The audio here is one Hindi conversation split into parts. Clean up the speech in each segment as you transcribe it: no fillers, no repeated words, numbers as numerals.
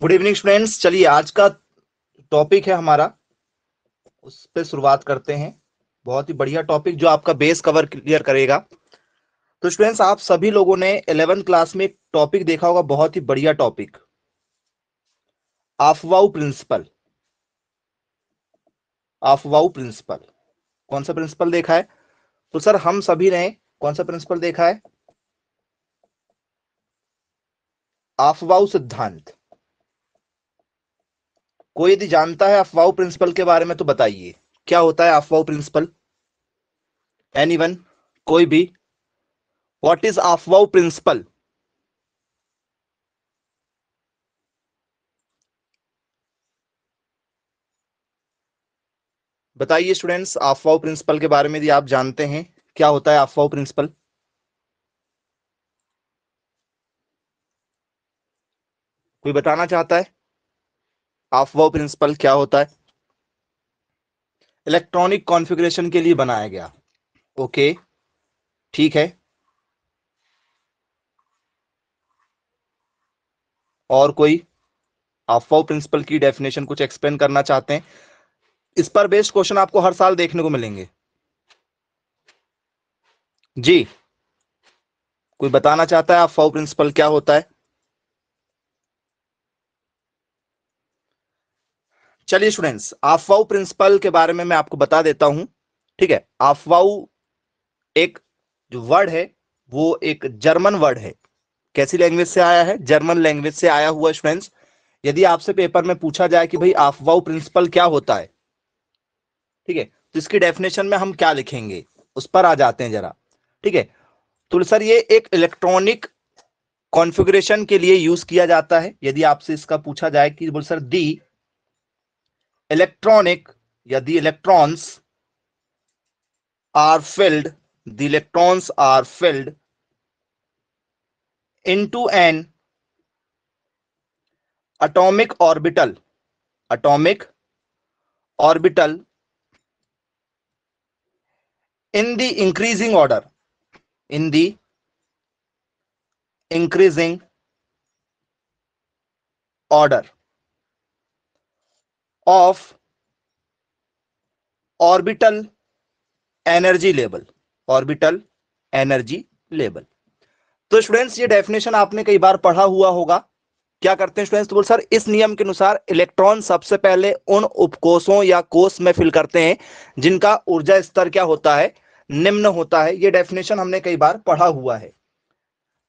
Good evening students. चलिए आज का टॉपिक है हमारा, उस पे शुरुआत करते हैं। बहुत ही बढ़िया टॉपिक जो आपका बेस कवर क्लियर करेगा। तो स्टूडेंट्स, आप सभी लोगों ने 11th क्लास में एक टॉपिक देखा होगा, बहुत ही बढ़िया टॉपिक, अफवाउ प्रिंसिपल। अफवाउ प्रिंसिपल, कौन सा प्रिंसिपल देखा है? तो सर हम सभी ने कौन सा प्रिंसिपल देखा है? अफवाउ सिद्धांत। कोई यदि जानता है अफवाउ प्रिंसिपल के बारे में तो बताइए, क्या होता है अफवाउ प्रिंसिपल? एनीवन? कोई भी? व्हाट इज अफवाउ प्रिंसिपल? बताइए स्टूडेंट्स, अफवाह प्रिंसिपल के बारे में यदि आप जानते हैं, क्या होता है अफवाह प्रिंसिपल? कोई बताना चाहता है अफवाह प्रिंसिपल क्या होता है? इलेक्ट्रॉनिक कॉन्फ़िगरेशन के लिए बनाया गया। ओके, ठीक है। और कोई अफवाह प्रिंसिपल की डेफिनेशन कुछ एक्सप्लेन करना चाहते हैं? इस पर बेस्ड क्वेश्चन आपको हर साल देखने को मिलेंगे। जी, कोई बताना चाहता है अफवाह प्रिंसिपल क्या होता है? चलिए स्टूडेंट्स, अफवाह प्रिंसिपल के बारे में मैं आपको बता देता हूं। ठीक है, अफवाह एक जो वर्ड है वो एक जर्मन वर्ड है। कैसी लैंग्वेज से आया है? जर्मन लैंग्वेज से आया हुआ। स्टूडेंट्स, यदि आपसे पेपर में पूछा जाए कि भाई अफवाह प्रिंसिपल क्या होता है, ठीक है, तो इसकी डेफिनेशन में हम क्या लिखेंगे, उस पर आ जाते हैं जरा। ठीक है, तो सर ये एक इलेक्ट्रॉनिक कॉन्फ़िगरेशन के लिए यूज किया जाता है। यदि आपसे इसका पूछा जाए कि बोल सर दी इलेक्ट्रॉनिक या the electrons are filled, the electrons are filled into an atomic orbital, atomic orbital in the increasing order, in the increasing order of orbital energy level, orbital energy level। तो स्टूडेंट्स, ये डेफिनेशन आपने कई बार पढ़ा हुआ होगा। क्या करते हैं स्टूडेंट्स? तो बोल सर इस नियम के अनुसार इलेक्ट्रॉन सबसे पहले उन उपकोषों या कोष में फिल करते हैं जिनका ऊर्जा स्तर क्या होता है? निम्न होता है। ये डेफिनेशन हमने कई बार पढ़ा हुआ है।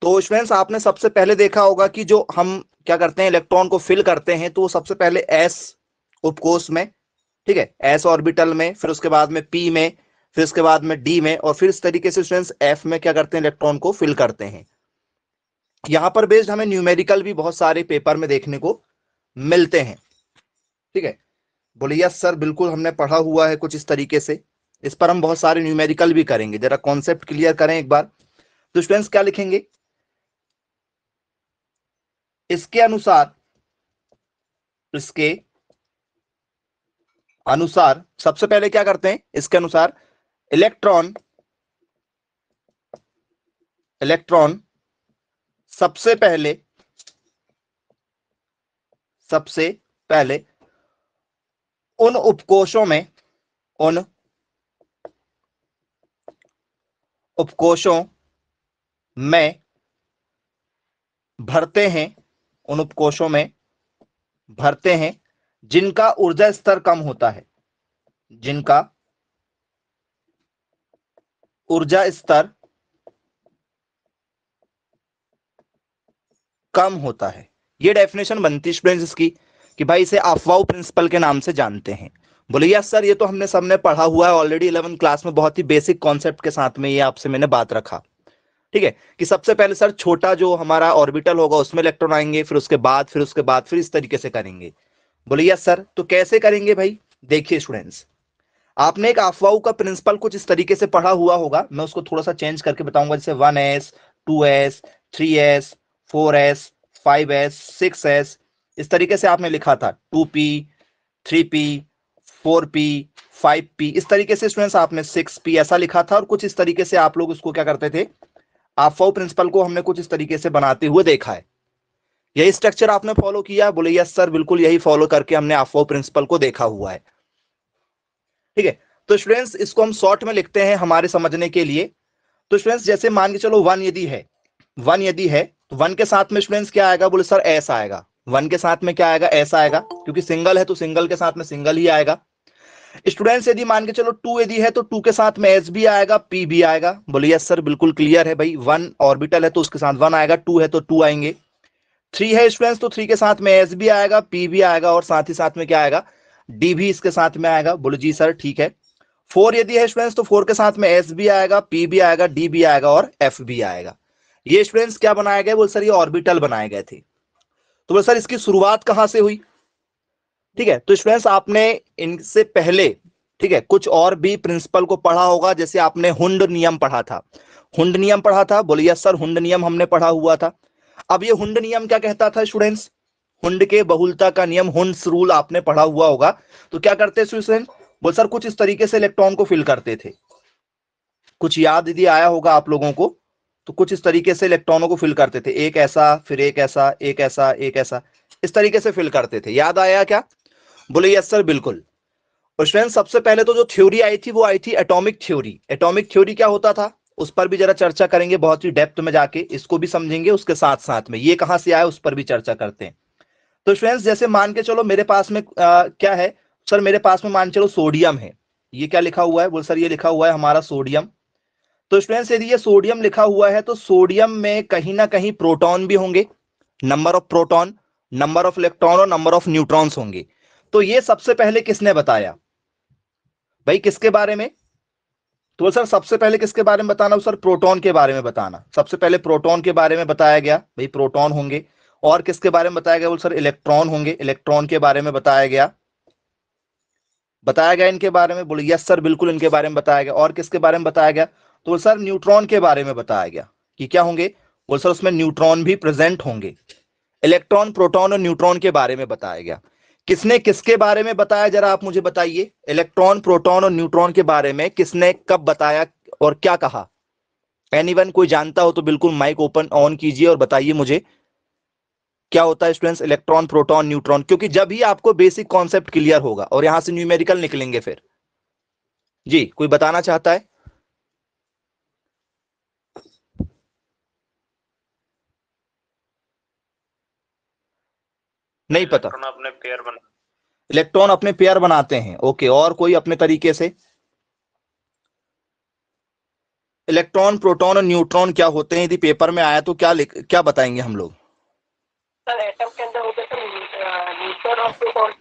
तो स्टूडेंट्स, आपने सबसे पहले देखा होगा कि जो हम क्या करते हैं, इलेक्ट्रॉन को फिल करते हैं, तो सबसे पहले एस उपकोष में, ठीक है, एस ऑर्बिटल में, फिर उसके बाद में पी में, फिर उसके बाद में डी में, और फिर इस तरीके से स्टूडेंट्स एफ में क्या करते हैं, इलेक्ट्रॉन को फिल करते हैं। यहां पर बेस्ड हमें न्यूमेरिकल भी बहुत सारे पेपर में देखने को मिलते हैं। ठीक है, बोलिए यस सर, बिल्कुल हमने पढ़ा हुआ है कुछ इस तरीके से। इस पर हम बहुत सारे न्यूमेरिकल भी करेंगे। जरा कॉन्सेप्ट क्लियर करें एक बार। तो स्टूडेंट्स क्या लिखेंगे इसके अनुसार? इसके अनुसार सबसे पहले क्या करते हैं, इसके अनुसार इलेक्ट्रॉन, इलेक्ट्रॉन सबसे पहले, सबसे पहले उन उपकोषों में, उन उपकोषों में भरते हैं, उन उपकोषों में भरते हैं जिनका ऊर्जा स्तर कम होता है, जिनका ऊर्जा स्तर कम होता है। ये डेफिनेशन बनती है स्टूडेंट्स इसकी, कि भाई इसे अफवाह प्रिंसिपल के नाम से जानते हैं। बोले यस सर, ये तो हमने सबने पढ़ा हुआ है ऑलरेडी 11th क्लास में, बहुत ही बेसिक कॉन्सेप्ट के साथ में ये आपसे मैंने बात रखा। ठीक है, कि सबसे पहले सर छोटा जो हमारा ऑर्बिटल होगा उसमें इलेक्ट्रॉन आएंगे, फिर उसके बाद फिर उसके बाद फिर इस तरीके से करेंगे। बोले यस सर, तो कैसे करेंगे भाई? देखिए स्टूडेंट्स, आपने एक अफवाह का प्रिंसिपल कुछ इस तरीके से पढ़ा हुआ होगा। मैं उसको थोड़ा सा चेंज करके बताऊंगा, जैसे 1s, 2s, 3s, 4s, 5s, 6s, इस तरीके से आपने लिखा था 2p, 3p, 4p, 5p, इस तरीके से स्टूडेंट्स आपने 6p ऐसा लिखा था। और कुछ इस तरीके से आप लोग उसको क्या करते थे, अफवाह प्रिंसिपल को हमने कुछ इस तरीके से बनाते हुए देखा है। यही स्ट्रक्चर आपने फॉलो किया? बोले यस सर, बिल्कुल यही फॉलो करके हमने अफो प्रिंसिपल को देखा हुआ है। ठीक है, तो स्टूडेंट्स इसको हम शॉर्ट में लिखते हैं हमारे समझने के लिए। तो स्टूडेंट्स जैसे मान के चलो 1 यदि है, 1 यदि है तो 1 के साथ में स्टूडेंट्स क्या आएगा? बोले सर एस आएगा। 1 के साथ में क्या आएगा? एस आएगा, क्योंकि सिंगल है तो सिंगल के साथ में सिंगल ही आएगा। स्टूडेंट्स यदि मान के चलो 2 यदि है तो 2 के साथ में एस भी आएगा, पी भी आएगा। बोले यस सर, बिल्कुल क्लियर है भाई। 1 ऑर्बिटल है तो उसके साथ 1 आएगा, 2 है तो 2 आएंगे। 3 है स्टूडेंट्स तो 3 के साथ में एस भी आएगा, पी भी आएगा, और साथ ही साथ में क्या आएगा? डी भी इसके साथ में आएगा। बोले जी सर ठीक है। 4 यदि है स्टूडेंट्स तो 4 के साथ में एस भी आएगा, पी भी आएगा, डी भी आएगा और एफ भी आएगा। ये स्टूडेंट्स क्या बनाए गए? बोल सर ये ऑर्बिटल बनाए गए थे। तो बोल सर इसकी शुरुआत कहां से हुई? ठीक है, तो स्टूडेंट्स आपने इनसे पहले, ठीक है, कुछ और भी प्रिंसिपल को पढ़ा होगा, जैसे आपने हुंड नियम पढ़ा था। हुंड नियम पढ़ा था? बोले यस सर, हुंड नियम हमने पढ़ा हुआ था। अब ये हुंड नियम क्या कहता था स्टूडेंट्स? हुंड के बहुलता का नियम, हुंड्स रूल आपने पढ़ा हुआ होगा। तो क्या करते स्टूडेंट? बोल सर कुछ इस तरीके से इलेक्ट्रॉन को फिल करते थे। कुछ याद यदि आया होगा आप लोगों को, तो कुछ इस तरीके से इलेक्ट्रॉनों को फिल करते थे, एक ऐसा, फिर एक ऐसा, एक ऐसा, एक ऐसा, इस तरीके से फिल करते थे। याद आया क्या? बोले यस सर बिल्कुल। और स्टूडेंट सबसे पहले तो जो थ्योरी आई थी वो आई थी एटॉमिक थ्योरी। एटॉमिक थ्योरी क्या होता था उस पर भी जरा चर्चा करेंगे, बहुत ही डेप्थ में जाके इसको भी समझेंगे, उसके साथ साथ में ये कहां से आया उस पर भी चर्चा करते हैं। तो स्टूडेंट्स जैसे मान के चलो मेरे पास में क्या है सर? मेरे पास में मान चलो सोडियम है। ये क्या लिखा हुआ है? बोल सर ये लिखा हुआ है हमारा सोडियम। तो स्टूडेंट्स यदि ये सोडियम लिखा हुआ है तो सोडियम में कहीं ना कहीं प्रोटॉन भी होंगे, number of proton, number of electron और नंबर ऑफ न्यूट्रॉन्स होंगे। तो ये सबसे पहले किसने बताया भाई? किसके बारे में? तो सर सबसे पहले किसके बारे में बताना? सर प्रोटॉन के बारे में बताना। सबसे पहले प्रोटॉन के बारे में बताया गया भाई, प्रोटॉन होंगे। और किसके बारे में बताया गया? बोल सर इलेक्ट्रॉन होंगे, इलेक्ट्रॉन के बारे में बताया गया। बताया गया इनके बारे में? बोले यस सर बिल्कुल इनके बारे में बताया गया। और किसके बारे में बताया गया? तो सर न्यूट्रॉन के बारे में बताया गया कि क्या होंगे। बोल सर उसमें न्यूट्रॉन भी प्रेजेंट होंगे। इलेक्ट्रॉन, प्रोटॉन और न्यूट्रॉन के बारे में बताया गया। किसने किसके बारे में बताया जरा आप मुझे बताइए? इलेक्ट्रॉन, प्रोटॉन और न्यूट्रॉन के बारे में किसने कब बताया और क्या कहा? एनीवन कोई जानता हो तो बिल्कुल माइक ओपन ऑन कीजिए और बताइए मुझे क्या होता है स्टूडेंट्स इलेक्ट्रॉन, प्रोटॉन, न्यूट्रॉन, क्योंकि जब ही आपको बेसिक कॉन्सेप्ट क्लियर होगा और यहां से न्यूमेरिकल निकलेंगे फिर। जी कोई बताना चाहता है? नहीं पता? अपने पेयर बना इलेक्ट्रॉन अपने पेयर बनाते हैं, ओके। और कोई अपने तरीके से? इलेक्ट्रॉन, प्रोटॉन और न्यूट्रॉन क्या होते हैं? यदि पेपर में आया तो क्या बताएंगे हम लोग? सर एटम के अंदर होते थे न्यूट्रॉन और प्रोटॉन।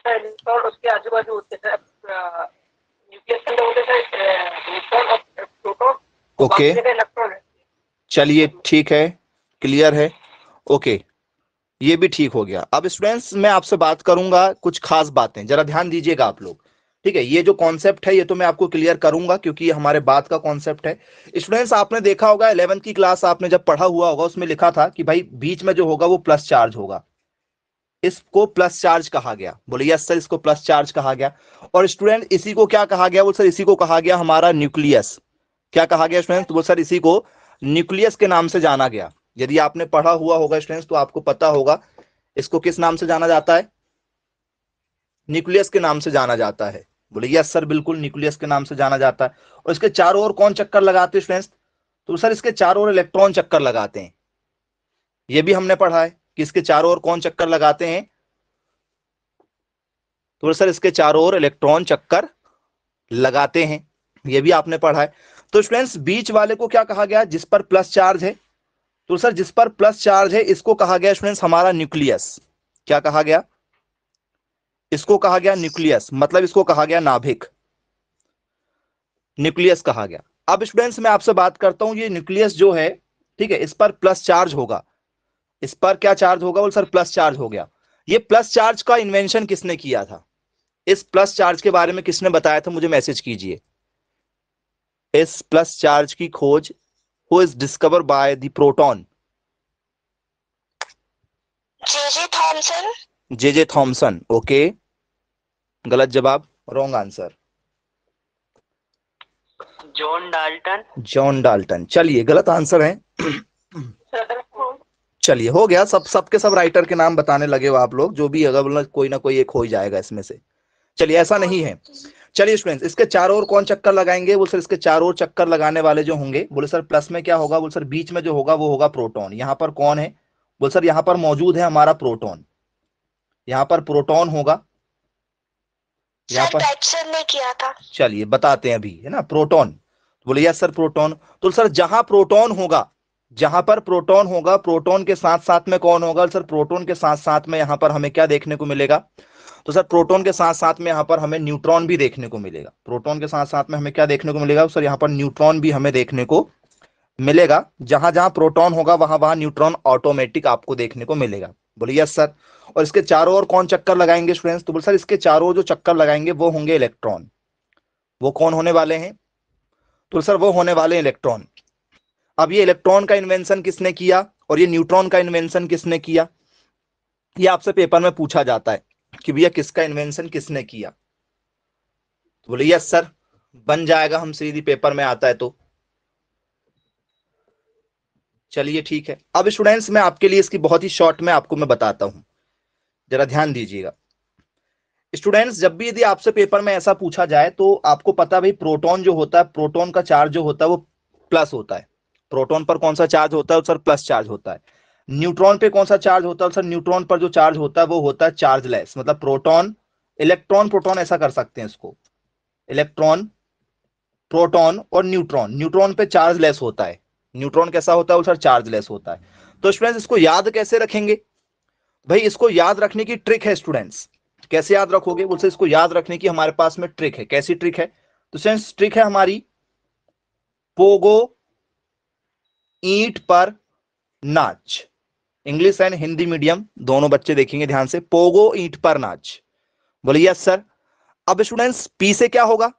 न्यूट्रॉन उसके आजू बाजू होते थे, न्यूक्लियस के अंदर होते थे न्यूट्रॉन और प्रोटॉन, ओके इलेक्ट्रॉन। चलिए ठीक है, क्लियर है, ओके। ये भी ठीक हो गया। अब स्टूडेंट्स मैं आपसे बात करूंगा कुछ खास बातें, जरा ध्यान दीजिएगा आप लोग। ठीक है, ये जो कॉन्सेप्ट है ये तो मैं आपको क्लियर करूंगा क्योंकि ये हमारे बात का कॉन्सेप्ट है। स्टूडेंट्स आपने देखा होगा 11th की क्लास आपने जब पढ़ा हुआ होगा उसमें लिखा था कि भाई बीच में जो होगा वो प्लस चार्ज होगा, इसको प्लस चार्ज कहा गया। बोले यस सर इसको प्लस चार्ज कहा गया। और स्टूडेंट इसी को क्या कहा गया? बोल सर इसी को कहा गया हमारा न्यूक्लियस। क्या कहा गया स्टूडेंट? तो बोल सर इसी को न्यूक्लियस के नाम से जाना गया। यदि आपने पढ़ा हुआ होगा स्टूडेंट्स तो आपको पता होगा इसको किस नाम से जाना जाता है? न्यूक्लियस के नाम से जाना जाता है। बोले यस सर बिल्कुल न्यूक्लियस के नाम से जाना जाता है। और इसके चारों ओर कौन चक्कर लगाते हैं स्टूडेंट्स? तो सर इसके चारों ओर इलेक्ट्रॉन चक्कर लगाते हैं। ये भी हमने पढ़ा है कि इसके चारों ओर कौन चक्कर लगाते हैं। तो सर इसके चारों ओर इलेक्ट्रॉन चक्कर लगाते हैं, ये भी आपने पढ़ा है। तो स्टूडेंट्स बीच वाले को क्या कहा गया? जिस पर प्लस चार्ज है। तो सर जिस पर प्लस चार्ज है इसको कहा गया स्टूडेंट्स हमारा न्यूक्लियस। क्या कहा गया? इसको कहा गया न्यूक्लियस, मतलब इसको कहा गया नाभिक, न्यूक्लियस कहा गया। अब स्टूडेंट्स मैं आपसे बात करता हूं, ये न्यूक्लियस जो है, ठीक है, इस पर प्लस चार्ज होगा। इस पर क्या चार्ज होगा? बोल सर प्लस चार्ज हो गया। ये प्लस चार्ज का इन्वेंशन किसने किया था? इस प्लस चार्ज के बारे में किसने बताया था? मुझे मैसेज कीजिए। इस प्लस चार्ज की खोज who is discover by the proton? J Thomson. J Thomson, okay. गलत जवाब, wrong answer. John Dalton. John Dalton, चलिए गलत आंसर है। चलिए हो गया, सबके सब राइटर के नाम बताने लगे हो आप लोग, जो भी अगर बोला कोई ना कोई एक हो ही जाएगा इसमें से। चलिए ऐसा नहीं है। चलिए स्टूडेंट्स, इसके चारों ओर कौन चक्कर लगाएंगे? बोले सर इसके चारों ओर चक्कर लगाने वाले जो होंगे, बोले सर प्लस में क्या होगा? बोले सर बीच में जो होगा वो होगा प्रोटॉन। यहाँ पर कौन है? बोले सर यहाँ पर मौजूद है हमारा प्रोटॉन। यहाँ पर प्रोटॉन होगा, यहाँ पर सर ने किया था। चलिए बताते हैं अभी, है ना, प्रोटॉन। बोले यस सर प्रोटॉन। तो सर जहां प्रोटॉन होगा, जहां पर प्रोटॉन होगा, प्रोटॉन के साथ साथ में कौन होगा? सर प्रोटॉन के साथ साथ में यहां पर हमें क्या देखने को मिलेगा? तो सर प्रोटॉन के साथ साथ में यहां पर हमें न्यूट्रॉन भी देखने को मिलेगा। प्रोटॉन के साथ साथ में हमें क्या देखने को मिलेगा? सर यहां पर न्यूट्रॉन भी हमें देखने को मिलेगा। जहां जहां प्रोटॉन होगा वहां वहां न्यूट्रॉन ऑटोमेटिक आपको देखने को मिलेगा। बोलिए यस सर। और इसके चारों ओर कौन चक्कर लगाएंगे स्टूडेंट्स? तो बोले सर इसके चारों ओर जो चक्कर लगाएंगे वो होंगे इलेक्ट्रॉन। वो कौन होने वाले हैं? तो सर वो होने वाले इलेक्ट्रॉन। अब ये इलेक्ट्रॉन का इन्वेंशन किसने किया और ये न्यूट्रॉन का इन्वेंशन किसने किया? ये आपसे पेपर में पूछा जाता है कि भैया किसका इन्वेंशन किसने किया। तो बोले यस सर, बन जाएगा, हम सीधी पेपर में आता है तो। चलिए ठीक है। अब स्टूडेंट्स मैं आपके लिए इसकी बहुत ही शॉर्ट में आपको मैं बताता हूं, जरा ध्यान दीजिएगा। स्टूडेंट्स जब भी यदि आपसे पेपर में ऐसा पूछा जाए तो आपको पता भाई प्रोटॉन जो होता है, प्रोटॉन का चार्ज जो होता है वो प्लस होता है। प्रोटॉन पर कौन सा चार्ज होता है? सर प्लस चार्ज होता है। न्यूट्रॉन पे कौन सा चार्ज होता है? सर न्यूट्रॉन पर जो चार्ज होता है वो होता है चार्जलेस। मतलब प्रोटॉन, इलेक्ट्रॉन प्रोटॉन ऐसा कर सकते हैं इसको, इलेक्ट्रॉन प्रोटॉन और न्यूट्रॉन। न्यूट्रॉन पे चार्जलेस होता है, न्यूट्रॉन कैसा होता है? वो सर चार्जलेस होता है। तो स्टूडेंट्स इसको याद कैसे रखेंगे? भाई इसको याद रखने की ट्रिक है स्टूडेंट्स। कैसे याद रखोगे? बोलते इसको याद रखने की हमारे पास में ट्रिक है। कैसी ट्रिक है? तो स्टूडेंट्स ट्रिक है हमारी पोगो ईंट पर नाच। इंग्लिश एंड हिंदी मीडियम दोनों बच्चे देखेंगे ध्यान से। पोगो ईंट पर नाच। बोलिए यस सर। अब स्टूडेंट्स पी से क्या होगा?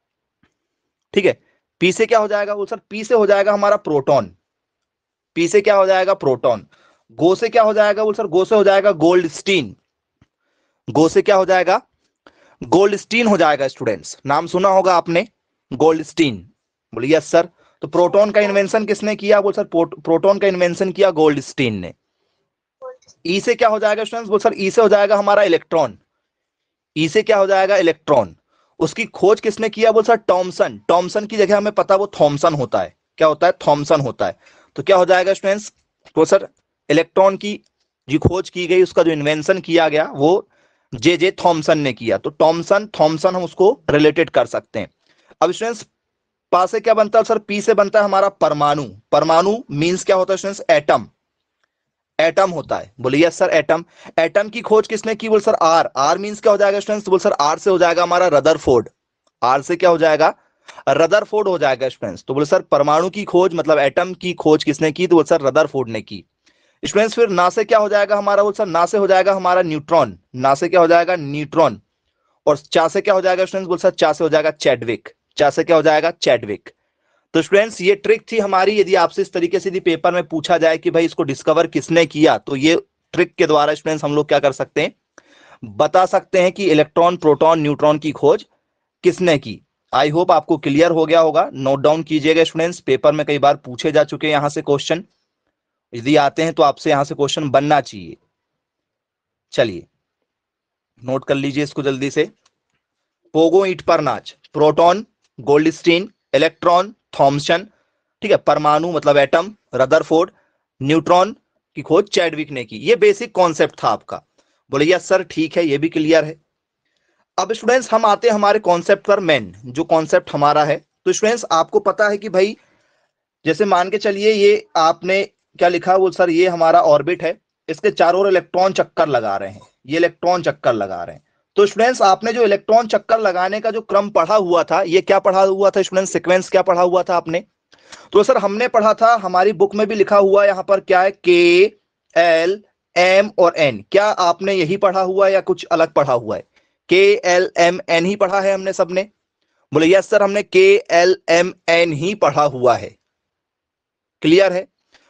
ठीक है, पी से क्या हो जाएगा? वो सर पी से हो जाएगा हमारा प्रोटॉन। पी से क्या हो जाएगा? प्रोटॉन। गो से क्या हो जाएगा? वो सर गो से हो जाएगा गोल्डस्टीन। गो से क्या हो जाएगा? गोल्डस्टीन हो जाएगा। स्टूडेंट्स नाम सुना होगा आपने, गोल्डस्टीन। बोलिए यस सर। तो प्रोटॉन का इन्वेंशन किसने किया? बोल सर प्रोटॉन का इन्वेंशन किया गोल्डस्टीन ने। ई से क्या हो जाएगा स्टूडेंट्स? बोल सर ई से हो जाएगा हमारा इलेक्ट्रॉन। ई से क्या हो जाएगा? इलेक्ट्रॉन। उसकी खोज किसने किया? बोल सर टॉमसन। टॉमसन की जगह हमें पता वो थॉमसन होता है। क्या होता है? थॉमसन होता है। तो क्या हो जाएगा स्टूडेंट्स? तो सर इलेक्ट्रॉन की जो खोज की गई, उसका जो इन्वेंशन किया गया वो जे थॉमसन ने किया। तो टॉमसन थॉमसन हम उसको रिलेटेड कर सकते हैं। अब स्टूडेंट्स पा से क्या बनता है? सर पी से बनता है हमारा परमाणु। परमाणु मींस क्या होता है स्टूडेंट्स? एटम। एटम होता है। बोलिए यस सर एटम। एटम की खोज किसने की? बोल सर आर। आर मींस क्या हो जाएगा स्टूडेंट्स? बोल सर आर से हो जाएगा हमारा रदरफोर्ड। आर से क्या हो जाएगा? रदरफोर्ड हो जाएगा स्टूडेंट्स। तो बोले सर परमाणु की खोज मतलब एटम की खोज किसने की? तो बोल सर रदरफोर्ड ने की। स्टूडेंट्स फिर ना से क्या हो जाएगा हमारा? बोल सर ना से हो जाएगा हमारा न्यूट्रॉन। ना से क्या हो जाएगा? न्यूट्रॉन। और चा से क्या हो जाएगा स्टूडेंट्स? बोल सर चा से हो जाएगा चैडविक। चा से क्या हो जाएगा? चैडविक। तो स्टूडेंट्स ये ट्रिक थी हमारी। यदि आपसे इस तरीके से यदि पेपर में पूछा जाए कि भाई इसको डिस्कवर किसने किया, तो ये ट्रिक के द्वारा स्टूडेंट्स हम लोग क्या कर सकते हैं? बता सकते हैं कि इलेक्ट्रॉन प्रोटॉन न्यूट्रॉन की खोज किसने की। आई होप आपको क्लियर हो गया होगा। नोट डाउन कीजिएगा स्टूडेंट्स, पेपर में कई बार पूछे जा चुके हैं यहां से क्वेश्चन। यदि आते हैं तो आपसे यहां से क्वेश्चन बनना चाहिए। चलिए नोट कर लीजिए इसको जल्दी से। पोगो ईंट पर नाच, प्रोटॉन गोल्डस्टीन, इलेक्ट्रॉन थॉमसन, ठीक है, परमाणु मतलब एटम रदरफोर्ड, न्यूट्रॉन की खोज चैडविक ने की। ये बेसिक कॉन्सेप्ट था आपका। बोले यस सर ठीक है, ये भी क्लियर है। अब स्टूडेंट्स हम आते हैं हमारे कॉन्सेप्ट पर। मेन जो कॉन्सेप्ट हमारा है, तो स्टूडेंट्स आपको पता है कि भाई जैसे मान के चलिए ये आपने क्या लिखा? वो सर ये हमारा ऑर्बिट है, इसके चारों ओर इलेक्ट्रॉन चक्कर लगा रहे हैं। ये इलेक्ट्रॉन चक्कर लगा रहे हैं। तो स्टूडेंट्स आपने जो इलेक्ट्रॉन चक्कर लगाने का जो क्रम पढ़ा हुआ था, ये क्या पढ़ा हुआ था स्टूडेंट्स? सीक्वेंस क्या पढ़ा हुआ था आपने? तो सर हमने पढ़ा था, हमारी बुक में भी लिखा हुआ यहां पर क्या है? के एल एम और एन। क्या आपने यही पढ़ा हुआ है या कुछ अलग पढ़ा हुआ है? के एल एम एन ही पढ़ा है हमने सबने? बोले यस सर हमने के एल एम एन ही पढ़ा हुआ है। क्लियर है?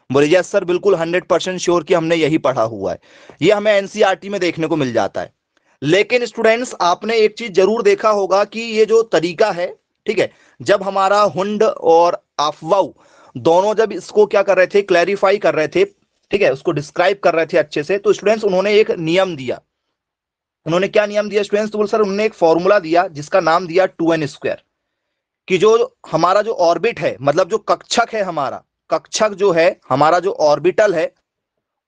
बोले यस सर बिल्कुल 100% श्योर कि हमने यही पढ़ा हुआ है। ये हमें एनसीईआरटी में देखने को मिल जाता है। लेकिन स्टूडेंट्स आपने एक चीज जरूर देखा होगा कि ये जो तरीका है, ठीक है, जब हमारा हुंड और अफवाह दोनों जब इसको क्या कर रहे थे? क्लैरिफाई कर रहे थे, ठीक है, उसको डिस्क्राइब कर रहे थे अच्छे से। तो स्टूडेंट्स उन्होंने एक नियम दिया। उन्होंने क्या नियम दिया स्टूडेंट्स? तो बोल सर उन्होंने एक फॉर्मूला दिया जिसका नाम दिया 2n², कि जो हमारा जो ऑर्बिट है, मतलब जो कक्षक है हमारा, कक्षक जो है हमारा, जो ऑर्बिटल है,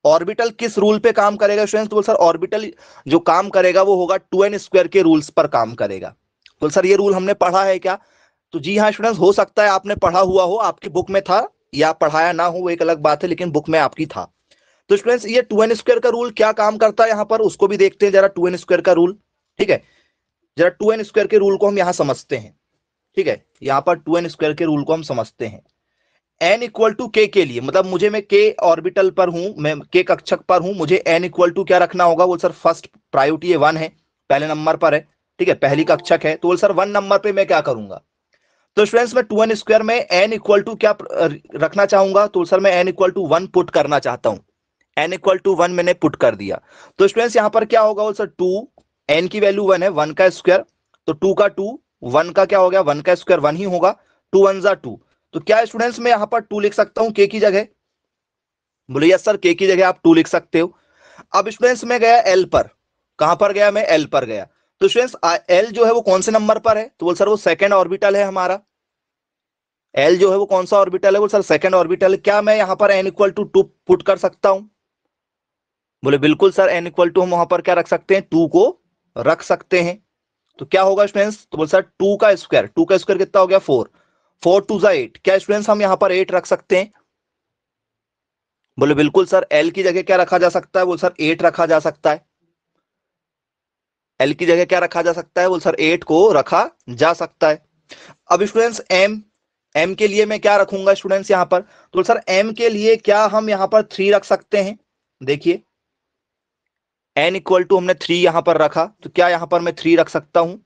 ऑर्बिटल किस रूल पे काम करेगा स्टूडेंट्स? तो बोल सर ऑर्बिटल जो काम करेगा वो होगा 2n² के रूल्स पर काम करेगा। बोल सर ये रूल हमने पढ़ा है क्या? तो जी हाँ स्टूडेंट्स, हो सकता है आपने पढ़ा हुआ हो, आपकी बुक में था, या पढ़ाया ना हो वो एक अलग बात है, लेकिन बुक में आपकी था। तो स्टूडेंट्स ये 2n² का रूल क्या काम करता है यहाँ पर, उसको भी देखते हैं जरा 2n² का रूल। ठीक है, जरा 2n² के रूल को हम यहाँ समझते हैं। ठीक है, यहाँ पर 2n² के रूल को हम समझते हैं। n इक्वल टू के के लिए, मतलब मुझे, मैं के ऑर्बिटल पर हूं, मैं के कक्षक पर हूं, मुझे n इक्वल टू क्या रखना होगा? बोल सर फर्स्ट प्रायोरिटी ये 1 है, पहले नंबर पर है। ठीक है, पहली कक्षक है, तो बोल सर 1 नंबर पे मैं क्या करूंगा? तो स्टूडेंट्स मैं 2n² में n इक्वल टू क्या रखना चाहूंगा? तो सर मैं n इक्वल टू 1 पुट करना चाहता हूं। n इक्वल टू 1 मैंने पुट कर दिया। तो स्टूडेंट्स यहां पर क्या होगा? बोल सर 2, n की वैल्यू 1 है, 1 का स्क्वायर, तो 2 का 2, 1 का क्या हो गया? 1 का स्क्वायर 1 ही होगा, 2 1 जा 2। तो क्या स्टूडेंट्स मैं यहां पर 2 लिख सकता हूं के की जगह? बोले यस सर, के की जगह आप 2 लिख सकते हो। अब स्टूडेंट्स मैं गया एल पर, कहां पर गया? मैं एल पर गया। तो स्टूडेंट्स एल जो है वो कौन से नंबर पर है? तो बोल सर वो सेकंड ऑर्बिटल है हमारा। एल जो है वो कौन सा ऑर्बिटल है? बोल सर सेकंड ऑर्बिटल। क्या मैं यहां पर n इक्वल टू 2 पुट कर सकता हूं? बोले बिल्कुल सर, n इक्वल टू हम वहां पर क्या रख सकते हैं? 2 को रख सकते हैं। तो क्या होगा स्टूडेंट्स? तो बोल सर 2 का स्क्वायर, 2 का स्क्वायर कितना हो गया? 4, 4 2 जा 8। क्या स्टूडेंट्स हम यहां पर 8 रख सकते हैं? बोले बिल्कुल सर, एल की जगह क्या रखा जा सकता है? बोल सर 8 रखा जा सकता है। एल की जगह क्या रखा जा सकता है? बोल सर 8 को रखा जा सकता है। अब स्टूडेंट्स एम, एम के लिए मैं क्या रखूंगा स्टूडेंट्स यहां पर? तो सर एम के लिए क्या हम यहां पर 3 रख सकते हैं? देखिए n इक्वल टू हमने 3 यहां पर रखा, तो क्या यहां पर मैं 3 रख सकता हूं?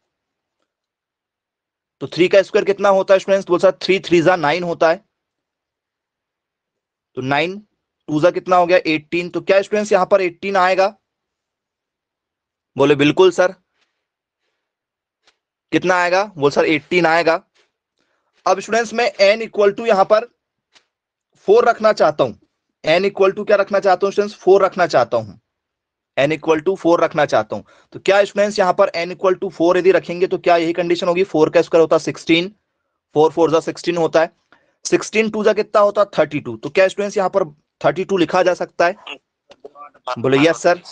तो 3 का स्क्वायर कितना होता है स्टूडेंट्स? बोल सर 3 3 जा 9 होता है, तो 9 2 जा कितना हो गया? 18। तो क्या स्टूडेंट्स यहां पर 18 आएगा? बोले बिल्कुल सर। कितना आएगा? बोल सर 18 आएगा। अब स्टूडेंट्स मैं n इक्वल टू यहां पर 4 रखना चाहता हूं। n इक्वल टू क्या रखना चाहता हूं स्टूडेंट्स? 4 रखना चाहता हूं। n इक्वल टू 4 रखना चाहता हूं। तो क्या स्टूडेंट्स यहां पर n इक्वल टू 4 यदि रखेंगे तो क्या यही कंडीशन होगी? 4 का स्क्वायर होता है 16, 4 4 जा 16 होता है, 16 2 जा कितना होता है? 32। तो क्या स्टूडेंट्स यहां पर 32 लिखा जा सकता है? बोले यस सर।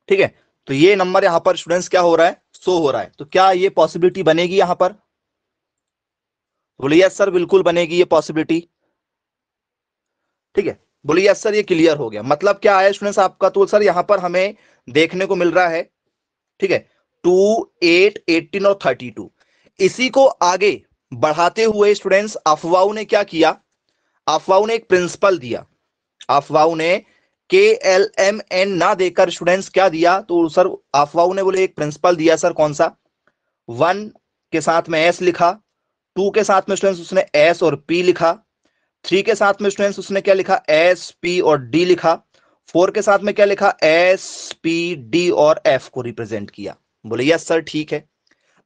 ठीक है, तो ये नंबर यहां पर स्टूडेंट्स क्या हो रहा है? शो हो रहा है। तो क्या ये पॉसिबिलिटी बनेगी यहां पर? बोले यस सर, बिल्कुल बनेगी ये पॉसिबिलिटी। ठीक है, बोले यस सर, ये क्लियर हो गया। मतलब क्या है स्टूडेंट्स आपका? तो सर यहां पर हमें देखने को मिल रहा है, ठीक है, 2 8 18 और 32। इसी को आगे बढ़ाते हुए स्टूडेंट्स अफवाह ने क्या किया? अफवाह ने एक प्रिंसिपल दिया। अफवाह ने के एल एम एन ना देकर स्टूडेंट्स क्या दिया? तो सर अफवाह ने बोले एक प्रिंसिपल दिया सर, कौन सा? 1 के साथ में एस लिखा, 2 के साथ में स्टूडेंट्स उसने एस और पी लिखा, 3 के साथ में स्टूडेंट्स उसने क्या लिखा? एस पी और डी लिखा, 4 के साथ में क्या लिखा? एस पी डी और एफ को रिप्रेजेंट किया। बोले यस सर ठीक है।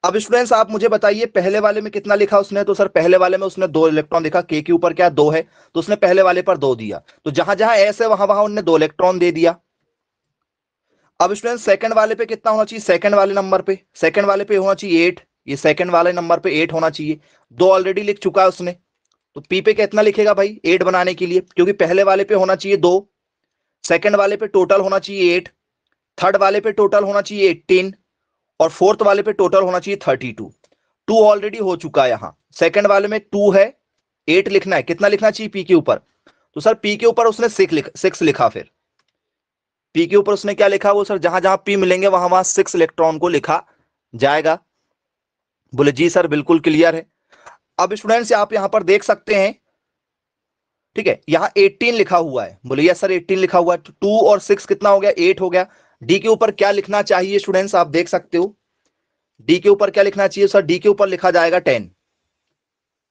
अब स्टूडेंट्स आप मुझे बताइए पहले वाले में कितना लिखा उसने? तो सर पहले वाले में उसने 2 इलेक्ट्रॉन देखा, के के ऊपर क्या 2 है, तो उसने पहले वाले पर 2 दिया, तो जहां जहां एस है वहां वहां उन्होंने 2 इलेक्ट्रॉन दे दिया। अब स्टूडेंट्स सेकंड वाले पे कितना होना चाहिए? सेकंड वाले नंबर पे, सेकंड वाले पे होना चाहिए 8, ये सेकंड वाले नंबर पे 8 होना चाहिए। 2 ऑलरेडी लिख चुका है उसने, तो पी पे कितना लिखेगा भाई 8 बनाने के लिए? क्योंकि पहले वाले पे होना चाहिए 2, सेकंड वाले पे टोटल होना चाहिए 8, थर्ड वाले पे टोटल होना चाहिए 18, और फोर्थ वाले पे टोटल होना चाहिए 32। 2 ऑलरेडी हो चुका है यहां, सेकंड वाले में 2 है, 8 लिखना है, कितना लिखना चाहिए पी के ऊपर? तो सर पी के ऊपर उसने 6 लिखा। फिर पी के ऊपर उसने क्या लिखा? वो सर जहां जहां पी मिलेंगे वहां वहां 6 इलेक्ट्रॉन को लिखा जाएगा। बोले जी सर बिल्कुल क्लियर है। अब स्टूडेंट्स आप यहां पर देख सकते हैं, ठीक है, यहां 18 लिखा हुआ है। बोले यस सर 18 लिखा हुआ है, तो 2 और 6 कितना हो गया? 8 हो गया। डी के ऊपर क्या लिखना चाहिए स्टूडेंट्स? आप देख सकते हो डी के ऊपर क्या लिखना चाहिए सर? डी के ऊपर लिखा जाएगा 10।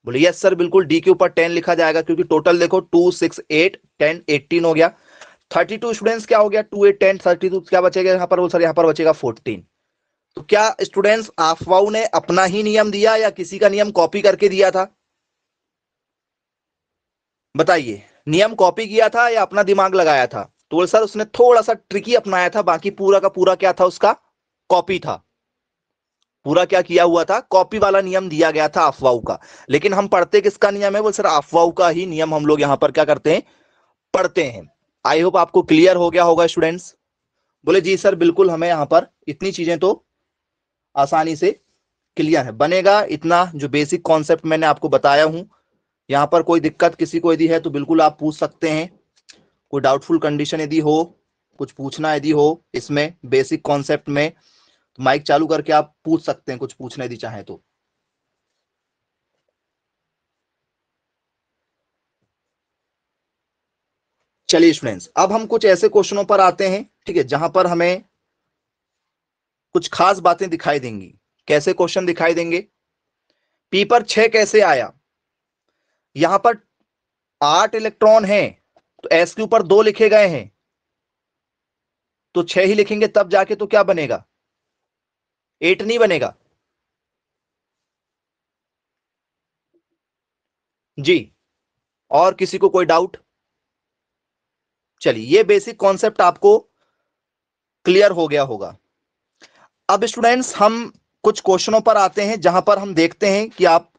बोले यस सर बिल्कुल डी के ऊपर 10 लिखा जाएगा, क्योंकि टोटल देखो 2 6 8 10 18 हो गया। 32 स्टूडेंट्स क्या हो गया? 2 8 10 32 क्या बचेगा यहां पर? सर यहां पर बचेगा 14। तो क्या स्टूडेंट्स अफवाह ने अपना ही नियम दिया या किसी का नियम कॉपी करके दिया था? बताइए। नियम कॉपी किया था या अपना दिमाग लगाया था? तो बोले सर उसने थोड़ा सा ट्रिकी अपनाया था, बाकी पूरा का पूरा क्या था उसका, कॉपी था। पूरा क्या किया हुआ था, कॉपी वाला नियम दिया गया था अफवाह का। लेकिन हम पढ़ते किसका नियम है? बोले सर अफवाह का ही नियम हम लोग यहां पर क्या करते हैं, पढ़ते हैं। आई होप आपको क्लियर हो गया होगा स्टूडेंट्स। बोले जी सर बिल्कुल, हमें यहां पर इतनी चीजें तो आसानी से क्लियर है, बनेगा इतना जो बेसिक कॉन्सेप्ट मैंने आपको बताया हूं। यहां पर कोई दिक्कत किसी को यदि है तो बिल्कुल आप पूछ सकते हैं। कोई डाउटफुल कंडीशन यदि हो, कुछ पूछना यदि हो इसमें बेसिक कॉन्सेप्ट में, तो माइक चालू करके आप पूछ सकते हैं, कुछ पूछना यदि चाहें तो। चलिए स्टूडेंट्स, अब हम कुछ ऐसे क्वेश्चनों पर आते हैं, ठीक है, जहां पर हमें कुछ खास बातें दिखाई देंगी। कैसे क्वेश्चन दिखाई देंगे? पी पर 6 कैसे आया? यहां पर 8 इलेक्ट्रॉन हैं, तो एस के ऊपर 2 लिखे गए हैं, तो 6 ही लिखेंगे तब जाके तो क्या बनेगा, 8 नहीं बनेगा जी। और किसी को कोई डाउट? चलिए, ये बेसिक कॉन्सेप्ट आपको क्लियर हो गया होगा। अब स्टूडेंट्स हम कुछ क्वेश्चनों पर आते हैं, जहां पर हम देखते हैं कि आप,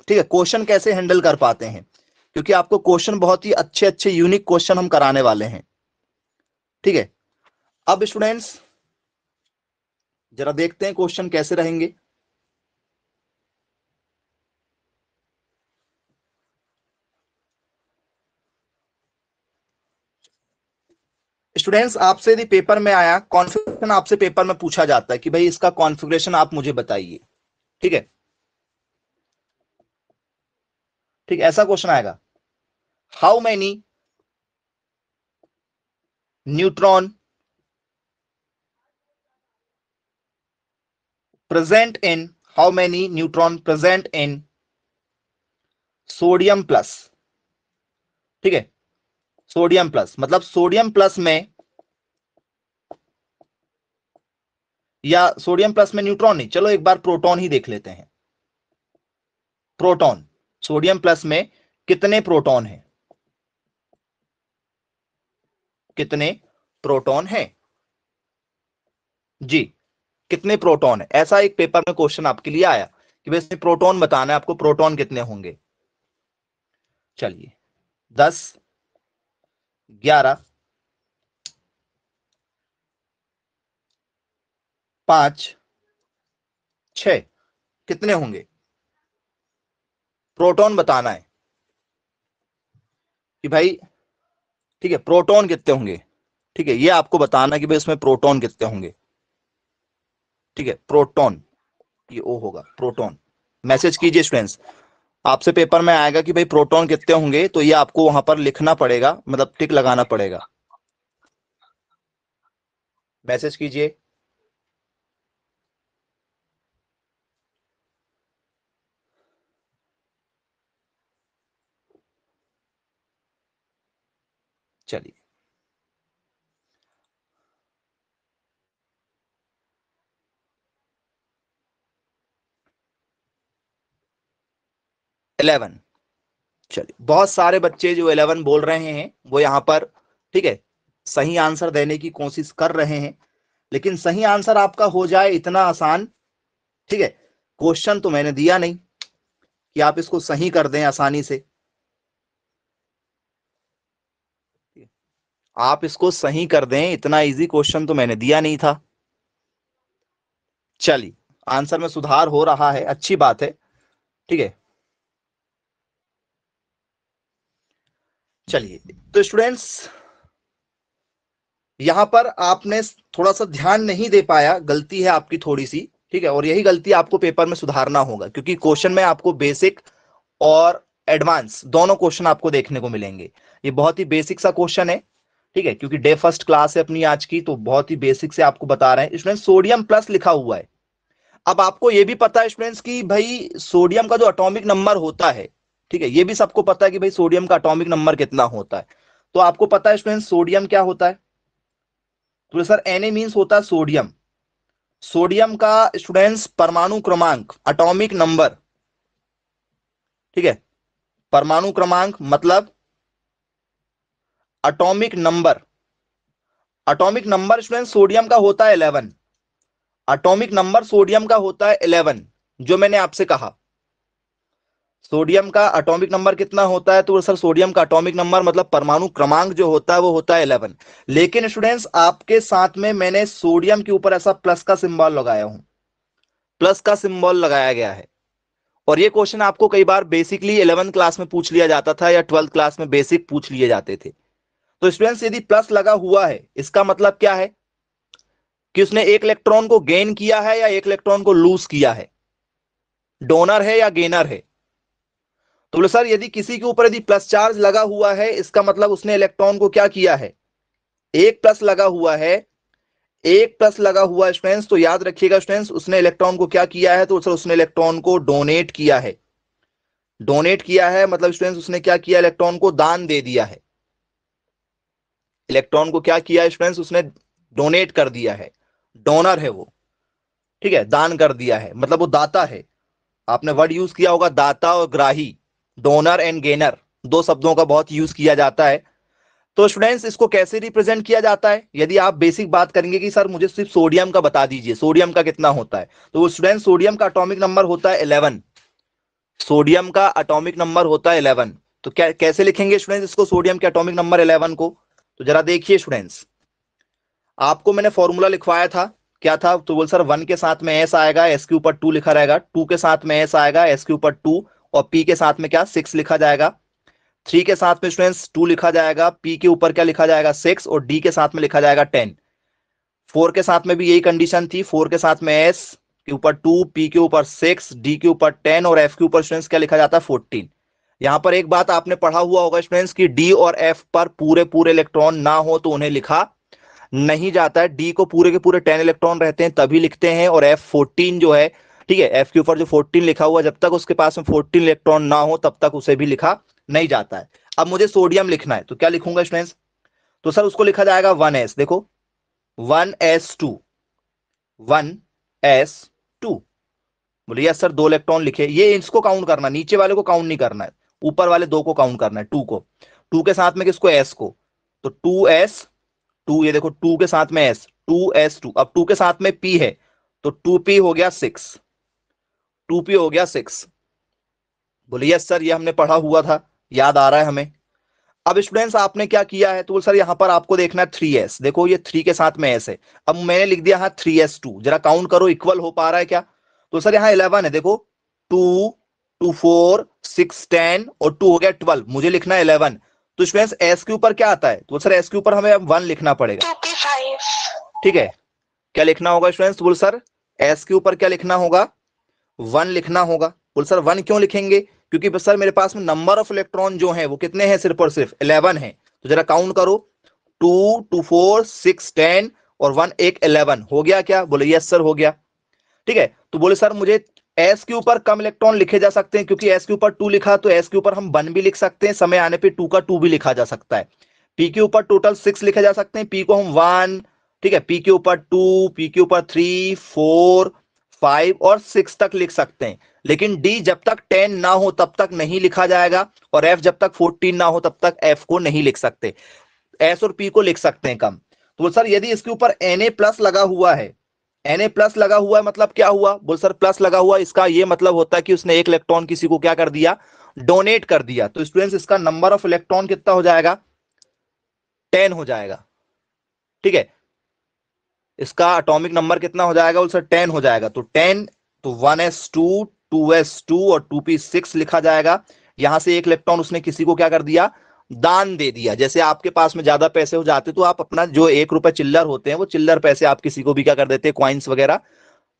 ठीक है, क्वेश्चन कैसे हैंडल कर पाते हैं, क्योंकि आपको क्वेश्चन बहुत ही अच्छे अच्छे यूनिक क्वेश्चन हम कराने वाले हैं, ठीक है। अब स्टूडेंट्स जरा देखते हैं क्वेश्चन कैसे रहेंगे। स्टूडेंट्स आपसे यदि पेपर में आया कॉन्फ़िगरेशन, आपसे पेपर में पूछा जाता है कि भाई इसका कॉन्फ़िगरेशन आप मुझे बताइए, ठीक है, ठीक, ऐसा क्वेश्चन आएगा, how many neutron present in, how many neutron present in sodium plus, ठीक है, सोडियम प्लस मतलब सोडियम प्लस में, या सोडियम प्लस में न्यूट्रॉन नहीं, चलो एक बार प्रोटॉन ही देख लेते हैं। प्रोटॉन, सोडियम प्लस में कितने प्रोटॉन हैं, कितने प्रोटॉन हैं जी, कितने प्रोटॉन है, ऐसा एक पेपर में क्वेश्चन आपके लिए आया कि भाई इसमें प्रोटॉन बताना है आपको, प्रोटॉन कितने होंगे। चलिए 10, 11, 5, 6, कितने होंगे, प्रोटॉन बताना है कि भाई, ठीक है, प्रोटॉन कितने होंगे, ठीक है, ये आपको बताना कि भाई इसमें प्रोटॉन कितने होंगे, ठीक है, प्रोटॉन, ये ओ होगा प्रोटॉन। मैसेज कीजिए स्टूडेंट्स, आपसे पेपर में आएगा कि भाई प्रोटॉन कितने होंगे, तो ये आपको वहां पर लिखना पड़ेगा, मतलब टिक लगाना पड़ेगा। मैसेज कीजिए। चलिए, इलेवन। चलिए, बहुत सारे बच्चे जो 11 बोल रहे हैं वो यहाँ पर, ठीक है, सही आंसर देने की कोशिश कर रहे हैं, लेकिन सही आंसर आपका हो जाए इतना आसान, ठीक है, क्वेश्चन तो मैंने दिया नहीं कि आप इसको सही कर दें आसानी से, आप इसको सही कर दें इतना इजी क्वेश्चन तो मैंने दिया नहीं था। चलिए, आंसर में सुधार हो रहा है, अच्छी बात है, ठीक है। चलिए, तो स्टूडेंट्स यहां पर आपने थोड़ा सा ध्यान नहीं दे पाया, गलती है आपकी थोड़ी सी, ठीक है, और यही गलती आपको पेपर में सुधारना होगा, क्योंकि क्वेश्चन में आपको बेसिक और एडवांस दोनों क्वेश्चन आपको देखने को मिलेंगे। ये बहुत ही बेसिक सा क्वेश्चन है, ठीक है, क्योंकि डे फर्स्ट क्लास है अपनी आज की, तो बहुत ही बेसिक से आपको बता रहे हैं। स्टूडेंट सोडियम प्लस लिखा हुआ है, अब आपको ये भी पता है स्टूडेंट्स की भाई सोडियम का जो एटॉमिक नंबर होता है, ठीक है, ये भी सबको पता है कि भाई सोडियम का एटॉमिक नंबर कितना होता है। तो आपको पता है स्टूडेंट्स सोडियम क्या होता है? तो सर Na मीन्स होता है सोडियम, सोडियम का स्टूडेंट्स परमाणु क्रमांक, एटॉमिक नंबर, ठीक है, परमाणु क्रमांक मतलब atomic number, atomic number student sodium का होता है 11, एटॉमिक नंबर सोडियम का होता है 11, जो मैंने आपसे कहा सोडियम का एटॉमिक नंबर कितना होता है, तो सर सोडियम का एटॉमिक नंबर मतलब परमाणु क्रमांक जो होता है वो होता है 11। लेकिन स्टूडेंट्स आपके साथ में मैंने सोडियम के ऊपर ऐसा प्लस का सिंबल लगाया हूं, प्लस का सिंबल लगाया गया है। और ये क्वेश्चन आपको कई बार बेसिकली 11th क्लास में पूछ लिया जाता था या 12th क्लास में बेसिक पूछ लिए जाते थे। तो स्टूडेंट्स यदि प्लस लगा हुआ है इसका मतलब क्या है कि उसने एक इलेक्ट्रॉन को गेन किया है या एक इलेक्ट्रॉन को लूज किया है, डोनर है या गेनर है। तो बोले सर यदि किसी के ऊपर यदि प्लस चार्ज लगा हुआ है इसका मतलब उसने इलेक्ट्रॉन को क्या किया है, एक प्लस लगा हुआ है, एक प्लस लगा हुआ है स्टूडेंट्स, तो याद रखिएगा स्टूडेंट्स उसने इलेक्ट्रॉन को क्या किया है, तो सर उसने इलेक्ट्रॉन को डोनेट किया है। डोनेट किया है मतलब स्टूडेंट्स उसने क्या किया, इलेक्ट्रॉन को दान दे दिया है। इलेक्ट्रॉन को क्या किया स्टूडेंट्स, उसने डोनेट कर दिया है, डोनर है वो, ठीक है, दान कर दिया है मतलब वो दाता है। आपने वर्ड यूज किया होगा दाता और ग्राही, डोनर एंड गेनर, दो शब्दों का बहुत यूज किया जाता है। तो स्टूडेंट्स इसको कैसे रिप्रेजेंट किया जाता है, यदि आप बेसिक बात करेंगे कि सर मुझे सिर्फ सोडियम का बता दीजिए, सोडियम का कितना होता है, तो स्टूडेंट सोडियम का एटॉमिक नंबर होता है 11, सोडियम का एटॉमिक नंबर होता है 11। तो क्या कैसे लिखेंगे स्टूडेंट्स इसको, सोडियम के एटॉमिक नंबर 11 को, तो जरा देखिए स्टूडेंट्स, आपको मैंने फॉर्मूला लिखवाया था, क्या था, तो बोल सर 1 के साथ में एस आएगा, एस के ऊपर 2 लिखा रहेगा, 2 के साथ में एस आएगा, एस के ऊपर 2, और पी के साथ में क्या 6 लिखा जाएगा, 3 के साथ में स्टूडेंट्स 2 लिखा जाएगा, पी के ऊपर क्या लिखा जाएगा 6, और डी के साथ में लिखा जाएगा 10। 4 के साथ में भी यही कंडीशन थी, 4 के साथ में एस के ऊपर 2, पी के ऊपर 6, डी के ऊपर 10, और एफ के ऊपर स्टूडेंट्स क्या लिखा जाता है 14। यहां पर एक बात आपने पढ़ा हुआ होगा स्टूडेंट्स की डी और एफ पर पूरे पूरे इलेक्ट्रॉन ना हो तो उन्हें लिखा नहीं जाता है, डी को पूरे के पूरे 10 इलेक्ट्रॉन रहते हैं तभी लिखते हैं, और एफ 14 जो है, ठीक है, एफ के ऊपर जो 14 लिखा हुआ जब तक उसके पास में 14 इलेक्ट्रॉन ना हो तब तक उसे भी लिखा नहीं जाता है। अब मुझे सोडियम लिखना है तो क्या लिखूंगा स्टूडेंट्स, तो सर उसको लिखा जाएगा 1s, देखो 1s2, 1s2। बोलिए यस सर 2 इलेक्ट्रॉन लिखे, ये इसको काउंट करना, नीचे वाले को काउंट नहीं करना है, ऊपर वाले 2 को काउंट करना है, 2 को, 2 के साथ में किसको, एस को, तो 2s2, ये देखो 2 के साथ में एस, 2s2, अब 2 के साथ में पी है तो 2p हो गया 6, 2p हो गया 6। बोलिए यस सर ये हमने पढ़ा हुआ था, याद आ रहा है हमें। अब स्टूडेंट्स आपने क्या किया है, तो सर यहां पर आपको देखना है 3s, देखो ये 3 के साथ में s है, अब मैंने लिख दिया 3s2, जरा काउंट करो इक्वल हो पा रहा है क्या, तो सर यहाँ 11 है, देखो 2 2 4 6 10 और 2 हो गया 12, मुझे लिखना है 11। तो स्टूडेंट्स s के ऊपर क्या आता है, तो सर s के ऊपर हमें अब 1 लिखना पड़ेगा, 2p5। ठीक है, क्या लिखना होगा स्टूडेंट्स, बोल सर s के ऊपर क्या लिखना होगा, 1 लिखना होगा। बोल सर 1 क्यों लिखेंगे, क्योंकि सर मेरे पास में नंबर ऑफ इलेक्ट्रॉन जो है वो कितने हैं, सिर्फ और सिर्फ 11 है, तो जरा काउंट करो 2 2 4 6 10 और 1 एक 11 हो गया क्या, बोले यस सर हो गया, ठीक है। तो बोले सर मुझे एस के ऊपर कम इलेक्ट्रॉन लिखे जा सकते हैं, क्योंकि एस के ऊपर 2 लिखा तो एस के ऊपर हम 1 भी लिख सकते हैं, समय आने पे 2 का 2 भी लिखा जा सकता है। पी के ऊपर टोटल 6 लिखे जा सकते हैं, पी को हम 1, ठीक है, पी के ऊपर 2, पी के ऊपर 3 4 5 और 6 तक लिख सकते हैं, लेकिन डी जब तक 10 ना हो तब तक नहीं लिखा जाएगा, और एफ जब तक 14 ना हो तब तक एफ को नहीं लिख सकते, एस और पी को लिख सकते हैं कम। तो सर यदि इसके ऊपर Na प्लस लगा हुआ है, Na प्लस लगा हुआ है मतलब क्या हुआ, बोल सर प्लस लगा हुआ इसका ये मतलब होता है कि उसने एक इलेक्ट्रॉन किसी को क्या कर दिया, डोनेट कर दिया। तो स्टूडेंट्स इसका नंबर ऑफ इलेक्ट्रॉन कितना हो जाएगा, 10 हो जाएगा, ठीक है, इसका एटॉमिक नंबर कितना हो जाएगा, बोल सर 10 हो जाएगा, तो 10, तो 1s2 2s2 और 2p6 लिखा जाएगा। यहां से एक इलेक्ट्रॉन उसने किसी को क्या कर दिया, दान दे दिया। जैसे आपके पास में ज्यादा पैसे हो जाते तो आप अपना जो 1 रुपए चिल्लर होते हैं वो चिल्लर पैसे आप किसी को भी क्या कर देते हैं, क्वाइंस वगैरह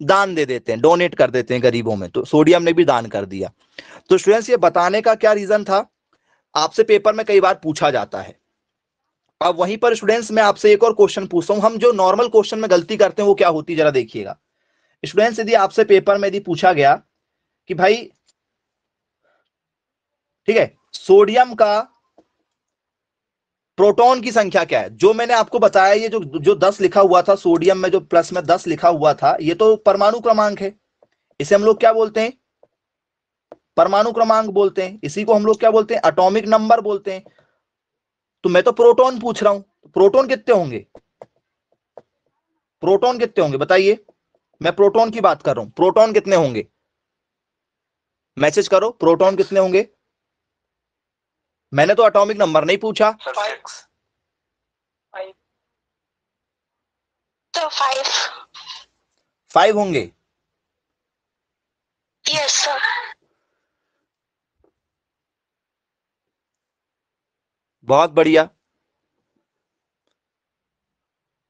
दान दे देते हैं, डोनेट कर देते हैं गरीबों में, तो सोडियम ने भी दान कर दिया। तो स्टूडेंट्स ये बताने का क्या रीजन था, आपसे पेपर में कई बार पूछा जाता है। अब वहीं पर स्टूडेंट्स मैं आपसे एक और क्वेश्चन पूछता हूं, हम जो नॉर्मल क्वेश्चन में गलती करते हैं वो क्या होती है जरा देखिएगा स्टूडेंट्स। यदि आपसे पेपर में यदि पूछा गया कि भाई, ठीक है, सोडियम का प्रोटॉन की संख्या क्या है, जो मैंने आपको बताया ये जो 10 लिखा हुआ था सोडियम में, जो प्लस में 10 लिखा हुआ था, ये तो परमाणु क्रमांक है, इसे हम लोग क्या बोलते हैं, परमाणु क्रमांक बोलते हैं, इसी को हम लोग क्या बोलते हैं, एटॉमिक नंबर बोलते हैं। तो मैं तो प्रोटॉन पूछ रहा हूं, प्रोटॉन कितने होंगे, प्रोटॉन कितने होंगे बताइए, मैं प्रोटॉन की बात कर रहा हूं, प्रोटॉन कितने होंगे, मैसेज करो, प्रोटॉन कितने होंगे। मैंने तो एटॉमिक नंबर नहीं पूछा। तो 5। 5 होंगे। Yes sir. बहुत बढ़िया,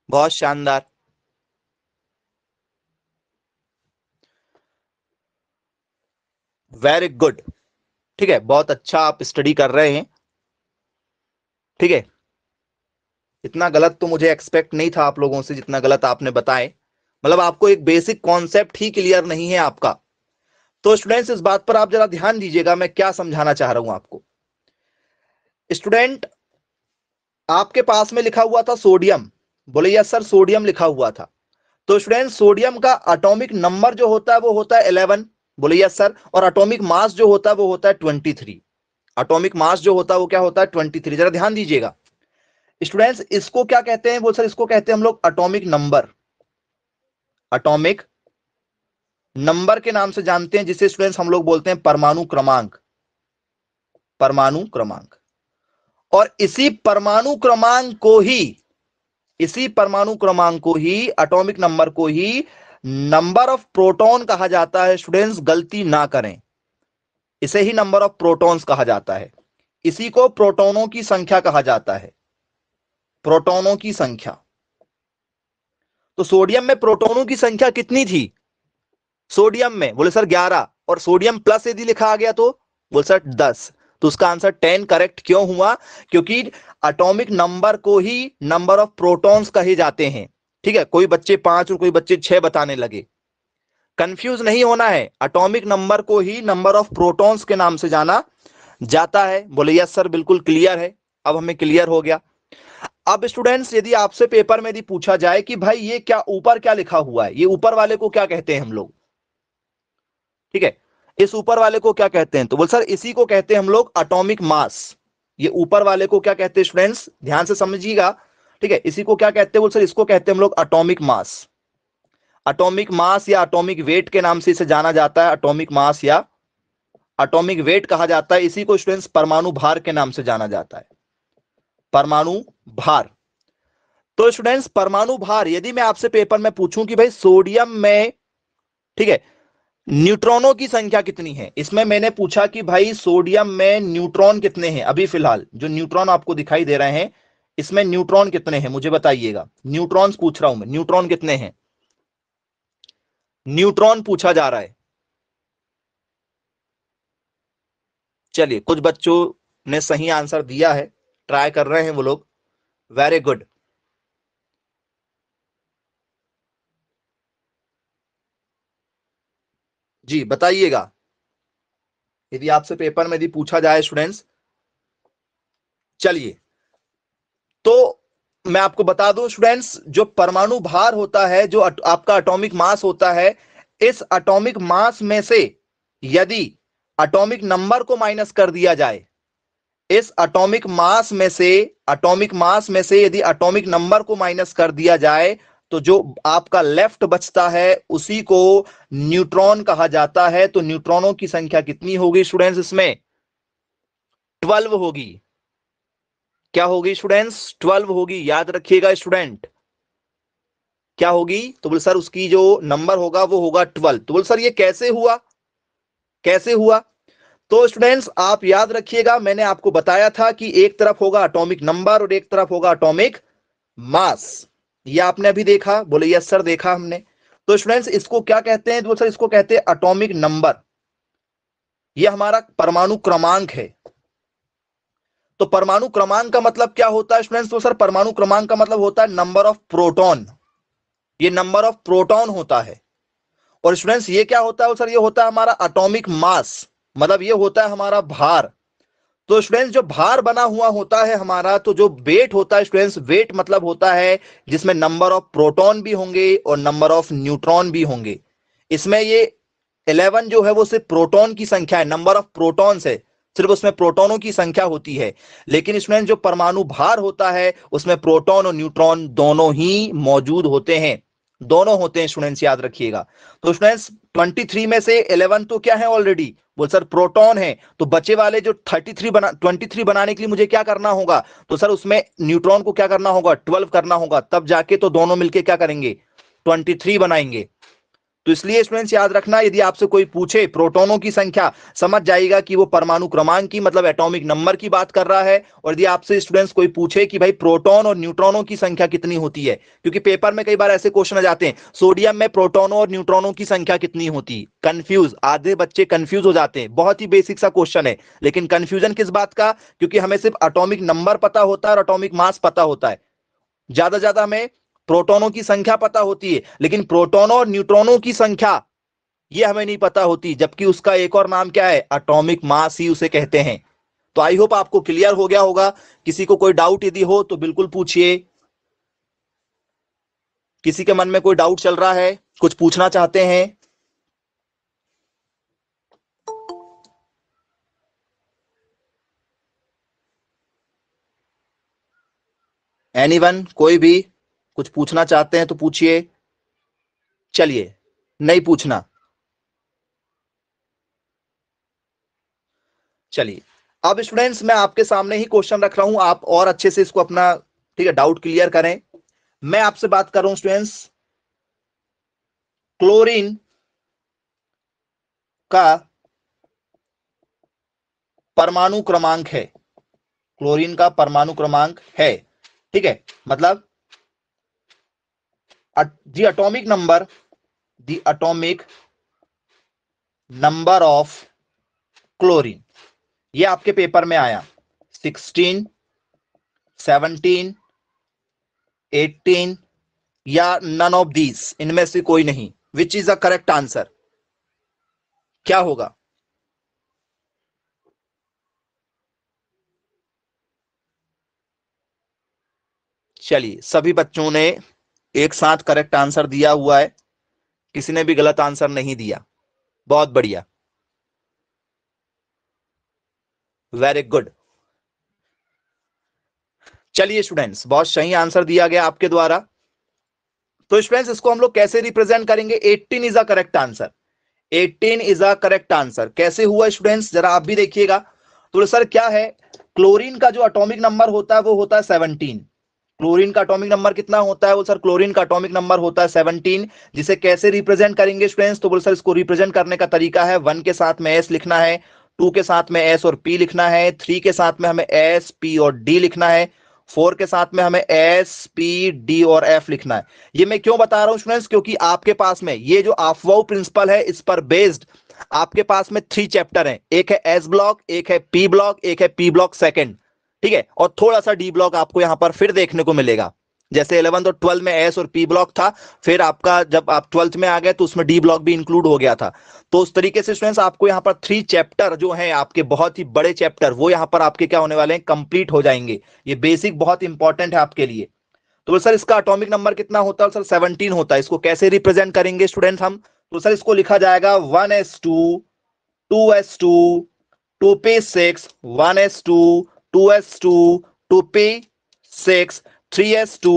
बहुत शानदार। Very good. ठीक है, बहुत अच्छा आप स्टडी कर रहे हैं। ठीक है, इतना गलत तो मुझे एक्सपेक्ट नहीं था आप लोगों से, जितना गलत आपने बताए। मतलब आपको एक बेसिक कॉन्सेप्ट ही क्लियर नहीं है आपका। तो स्टूडेंट्स इस बात पर आप जरा ध्यान दीजिएगा, मैं क्या समझाना चाह रहा हूं आपको। स्टूडेंट, आपके पास में लिखा हुआ था सोडियम, बोले यस सर सोडियम लिखा हुआ था। तो स्टूडेंट सोडियम का एटॉमिक नंबर जो होता है वो होता है 11, बोले यस सर। और एटॉमिक मास जो होता है वो होता है 23। एटॉमिक मास जो होता है वो क्या होता है 23। जरा ध्यान दीजिएगा स्टूडेंट्स, इसको क्या कहते हैं, बोल सर इसको कहते हैं हम लोग एटॉमिक नंबर। एटॉमिक नंबर के नाम से जानते हैं, जिसे स्टूडेंट्स हम लोग बोलते हैं परमाणु क्रमांक, परमाणु क्रमांक। और इसी परमाणु क्रमांक को ही, इसी परमाणु क्रमांक को ही, एटॉमिक नंबर को ही नंबर ऑफ प्रोटॉन कहा जाता है। स्टूडेंट्स गलती ना करें, इसे ही नंबर ऑफ प्रोटॉन्स कहा जाता है। इसी को प्रोटॉनों की संख्या कहा जाता है, प्रोटॉनों की संख्या। तो सोडियम में प्रोटॉनों की संख्या कितनी थी, सोडियम में बोले सर 11, और सोडियम प्लस यदि लिखा आ गया तो बोले सर 10। तो उसका आंसर 10 करेक्ट क्यों हुआ, क्योंकि एटॉमिक नंबर को ही नंबर ऑफ प्रोटॉन्स कहे जाते हैं। ठीक है, कोई बच्चे 5 और कोई बच्चे 6 बताने लगे, कंफ्यूज नहीं होना है, एटॉमिक नंबर को ही नंबर ऑफ प्रोटॉन्स के नाम से जाना जाता है। बोले यस सर बिल्कुल क्लियर है, अब हमें क्लियर हो गया। अब स्टूडेंट्स यदि आपसे पेपर में यदि पूछा जाए कि भाई ये क्या ऊपर क्या लिखा हुआ है, ये ऊपर वाले को क्या कहते हैं हम लोग, ठीक है, इस ऊपर वाले को क्या कहते हैं, तो बोल सर इसी को कहते हैं हम लोग एटॉमिक मास। ये ऊपर वाले को क्या कहते हैं स्टूडेंट्स, ध्यान से समझिएगा। ठीक है, इसी को क्या कहते हैं, बोल सर इसको कहते हैं हम लोग एटॉमिक मास। एटॉमिक मास या एटॉमिक वेट के नाम से इसे जाना जाता है, एटॉमिक मास या एटॉमिक वेट कहा जाता है। इसी को स्टूडेंट्स परमाणु भार के नाम से जाना जाता है, परमाणु भार। तो स्टूडेंट्स परमाणु भार, यदि मैं आपसे पेपर में पूछूं कि भाई सोडियम में, ठीक है, न्यूट्रॉनों की संख्या कितनी है, इसमें मैंने पूछा कि भाई सोडियम में न्यूट्रॉन कितने हैं, अभी फिलहाल जो न्यूट्रॉन आपको दिखाई दे रहे हैं इसमें न्यूट्रॉन कितने हैं मुझे बताइएगा। न्यूट्रॉन्स पूछ रहा हूं मैं, न्यूट्रॉन कितने हैं, न्यूट्रॉन पूछा जा रहा है। चलिए कुछ बच्चों ने सही आंसर दिया है, ट्राई कर रहे हैं वो लोग, वेरी गुड। जी बताइएगा, यदि आपसे पेपर में यदि पूछा जाए स्टूडेंट्स। चलिए तो मैं आपको बता दूं स्टूडेंट्स, जो परमाणु भार होता है, जो आपका एटॉमिक मास होता है, इस एटॉमिक मास में से यदि एटॉमिक नंबर को माइनस कर दिया जाए, इस एटॉमिक मास में से, एटॉमिक मास में से यदि एटॉमिक नंबर को माइनस कर दिया जाए, तो जो आपका लेफ्ट बचता है उसी को न्यूट्रॉन कहा जाता है। तो न्यूट्रॉनों की संख्या कितनी होगी स्टूडेंट्स, इसमें 12 होगी। क्या होगी स्टूडेंट्स, 12 होगी, याद रखिएगा स्टूडेंट। क्या होगी, तो बोल सर उसकी जो नंबर होगा वो होगा 12। तो बोल सर ये कैसे हुआ, कैसे हुआ। तो स्टूडेंट्स आप याद रखिएगा, मैंने आपको बताया था कि एक तरफ होगा एटॉमिक नंबर और एक तरफ होगा एटॉमिक मास। ये आपने अभी देखा, बोले यस सर देखा हमने। तो स्टूडेंट्स इसको क्या कहते हैं, तो सर इसको कहते हैं एटॉमिक नंबर, ये हमारा परमाणु क्रमांक है। तो परमाणु क्रमांक का मतलब क्या होता है स्टूडेंट्स, तो सर परमाणु क्रमांक का मतलब होता है नंबर ऑफ प्रोटॉन, ये नंबर ऑफ प्रोटॉन होता है। और स्टूडेंट्स ये क्या होता है सर, ये होता है हमारा एटॉमिक मास, मतलब ये होता है हमारा भार। तो स्टूडेंट्स जो भार बना हुआ होता है हमारा, तो जो वेट होता है स्टूडेंट्स, वेट मतलब होता है जिसमें नंबर ऑफ प्रोटॉन भी होंगे और नंबर ऑफ न्यूट्रॉन भी होंगे। इसमें ये 11 जो है वो सिर्फ प्रोटॉन की संख्या है, नंबर ऑफ प्रोटॉन्स है, सिर्फ उसमें प्रोटॉनों की संख्या होती है। लेकिन स्टूडेंट्स जो परमाणु भार होता है उसमें प्रोटॉन और न्यूट्रॉन दोनों ही मौजूद होते हैं, दोनों होते हैं स्टूडेंट्स, याद रखिएगा। तो स्टूडेंट्स 23 में से 11 तो क्या है ऑलरेडी, बोल सर प्रोटॉन है, तो बचे वाले जो 23 बनाने के लिए मुझे क्या करना होगा, तो सर उसमें न्यूट्रॉन को क्या करना होगा, 12 करना होगा, तब जाके तो दोनों मिलके क्या करेंगे, 23 बनाएंगे। तो इसलिए स्टूडेंट्स याद रखना, यदि आपसे कोई पूछे प्रोटॉनों की संख्या, समझ जाइएगा कि वो परमाणु क्रमांक की मतलब एटॉमिक नंबर की बात कर रहा है। और यदि आपसे स्टूडेंट्स कोई पूछे कि भाई प्रोटॉन और न्यूट्रॉनों की संख्या कितनी होती है, क्योंकि पेपर में कई बार ऐसे क्वेश्चन आ जाते हैं, सोडियम में प्रोटॉनों और न्यूट्रॉनों की संख्या कितनी होती है, कंफ्यूज, आधे बच्चे कंफ्यूज हो जाते हैं। बहुत ही बेसिक सा क्वेश्चन है, लेकिन कंफ्यूजन किस बात का, क्योंकि हमें सिर्फ एटॉमिक नंबर पता होता है और एटॉमिक मास पता होता है। ज्यादा ज्यादा हमें प्रोटॉनों की संख्या पता होती है, लेकिन प्रोटॉनों और न्यूट्रॉनों की संख्या ये हमें नहीं पता होती, जबकि उसका एक और नाम क्या है, एटॉमिक मास ही उसे कहते हैं। तो आई होप आपको क्लियर हो गया होगा। किसी को कोई डाउट यदि हो तो बिल्कुल पूछिए। किसी के मन में कोई डाउट चल रहा है, कुछ पूछना चाहते हैं? एनीवन, कोई भी कुछ पूछना चाहते हैं तो पूछिए। चलिए, नहीं पूछना, चलिए। अब स्टूडेंट्स मैं आपके सामने ही क्वेश्चन रख रहा हूं, आप और अच्छे से इसको अपना, ठीक है, डाउट क्लियर करें। मैं आपसे बात कर रहा हूं स्टूडेंट्स, क्लोरीन का परमाणु क्रमांक है, क्लोरीन का परमाणु क्रमांक है, ठीक है, मतलब the atomic number of chlorine, ये आपके पेपर में आया 16, 17, 18 या नन ऑफ दीज, इनमें से कोई नहीं। Which is the correct answer, क्या होगा? चलिए, सभी बच्चों ने एक साथ करेक्ट आंसर दिया हुआ है, किसी ने भी गलत आंसर नहीं दिया, बहुत बढ़िया, वेरी गुड। चलिए स्टूडेंट्स, बहुत सही आंसर दिया गया आपके द्वारा। तो स्टूडेंट्स इसको हम लोग कैसे रिप्रेजेंट करेंगे? 18 is a correct answer, 18 is a correct answer. कैसे हुआ स्टूडेंट्स, जरा आप भी देखिएगा। तो सर क्या है, क्लोरीन का जो एटॉमिक नंबर होता है वो होता है 17। क्लोरीन का एटॉमिक नंबर कितना होता है? वो सर क्लोरीन का एटॉमिक नंबर होता है 17, जिसे कैसे रिप्रेजेंट करेंगे स्टूडेंट्स? तो बोल सर इसको रिप्रेजेंट करने का तरीका है, 1 के साथ में एस लिखना है, 2 के साथ में एस और पी लिखना है, 3 के साथ में हमें एस पी और डी लिखना है, 4 के साथ में हमें एस पी डी और एफ लिखना है। ये मैं क्यों बता रहा हूं स्टूडेंट्स, क्योंकि आपके पास में ये जो अफवाह प्रिंसिपल है, इस पर बेस्ड आपके पास में 3 चैप्टर हैं, एक है एस ब्लॉक, एक है पी ब्लॉक, एक है पी ब्लॉक सेकंड, ठीक है, और थोड़ा सा डी ब्लॉक आपको यहां पर फिर देखने को मिलेगा। जैसे 11th और 12th में एस और पी ब्लॉक था, फिर आपका जब आप 12th में आ गए तो उसमें डी ब्लॉक भी इंक्लूड हो गया था। तो उस तरीके से स्टूडेंट्स आपको यहां पर 3 चैप्टर जो हैं आपके, बहुत ही बड़े चैप्टर, वो यहां पर आपके क्या होने वाले हैं, कंप्लीट हो जाएंगे। ये बेसिक बहुत इंपॉर्टेंट है आपके लिए। तो सर इसका एटॉमिक नंबर कितना होता है? सर 17 होता है। इसको कैसे रिप्रेजेंट करेंगे स्टूडेंट्स हम? तो सर इसको लिखा जाएगा 1s2 2s2 2p6 1s2 2s2 2p6 3s2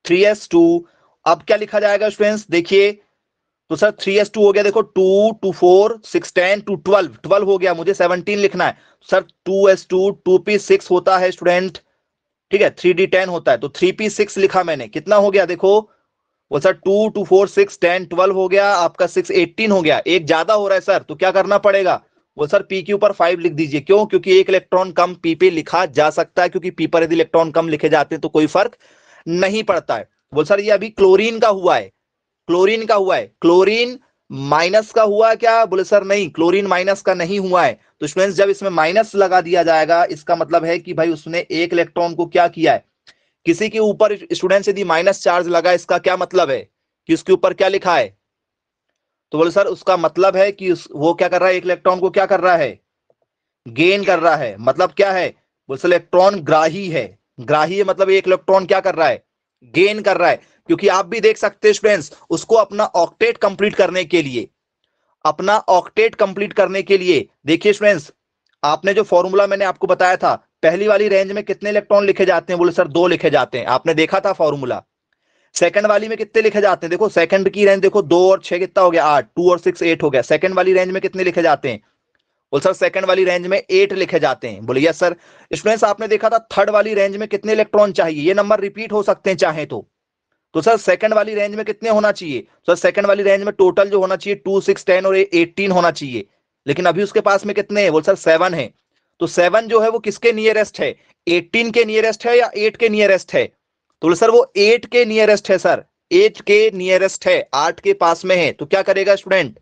3s2। अब क्या लिखा जाएगा स्टूडेंट्स, देखिए, तो सर 3s2 हो गया, देखो 2 2 4 6 10 2 12 12 हो गया, मुझे 17 लिखना है। सर 2s2 2p6 होता है स्टूडेंट, ठीक है, 3d10 होता है, तो 3p6 लिखा मैंने, कितना हो गया देखो, वो सर 2 2 4 6 10 12 हो गया, आपका 6 18 हो गया, एक ज्यादा हो रहा है सर, तो क्या करना पड़ेगा? वो सर पी के ऊपर 5 लिख दीजिए। क्यों? क्योंकि एक इलेक्ट्रॉन कम पी पे लिखा जा सकता है, क्योंकि पी पर यदि इलेक्ट्रॉन कम लिखे जाते हैं तो कोई फर्क नहीं पड़ता है। वो सर ये अभी क्लोरीन का हुआ है, क्लोरीन का हुआ है, क्लोरीन माइनस का हुआ क्या? बोले सर नहीं, क्लोरीन माइनस का नहीं हुआ है। तो स्टूडेंट्स जब इसमें माइनस लगा दिया जाएगा, इसका मतलब है कि भाई उसने एक इलेक्ट्रॉन को क्या किया है, किसी के ऊपर स्टूडेंट्स यदि माइनस चार्ज लगा, इसका क्या मतलब है कि उसके ऊपर क्या लिखा है? तो बोले सर उसका मतलब है कि वो क्या कर रहा है, एक इलेक्ट्रॉन को क्या कर रहा है, गेन कर रहा है। मतलब क्या है? बोले सर इलेक्ट्रॉन ग्राही है, ग्राही है मतलब एक इलेक्ट्रॉन क्या कर रहा है, गेन कर रहा है। क्योंकि आप भी देख सकते हैं स्टूडेंट्स, उसको अपना ऑक्टेट कंप्लीट करने के लिए अपना ऑक्टेट कंप्लीट करने के लिए देखिए स्टूडेंट्स, आपने जो फॉर्मूला मैंने आपको बताया था, पहली वाली रेंज में कितने इलेक्ट्रॉन लिखे जाते हैं, बोले सर 2 लिखे जाते हैं, आपने देखा था फॉर्मूला। सेकंड वाली में कितने लिखे जाते हैं, देखो सेकंड की रेंज देखो, 2 और 6 कितना हो गया 8, 2 और 6 8 हो गया। सेकंड वाली रेंज में कितने लिखे जाते हैं, बोले सर सेकंड वाली रेंज में 8 लिखे जाते हैं। बोले यस सर। स्टूडेंट्स आपने देखा था थर्ड वाली रेंज में कितने इलेक्ट्रॉन चाहिए, ये नंबर रिपीट हो सकते हैं चाहे तो सर सेकंड वाली रेंज में कितने होना चाहिए, सर सेकंड वाली रेंज में टोटल जो होना चाहिए 2 6 10 और 18 होना चाहिए, लेकिन अभी उसके पास में कितने हैं, बोल सर 7 है। तो 7 जो है वो किसके नियरेस्ट है, 18 के नियरेस्ट है या 8 के नियरेस्ट है, तो बोले सर वो 8 के नियरेस्ट है सर, 8 के नियरेस्ट है, 8 के पास में है। तो क्या करेगा स्टूडेंट,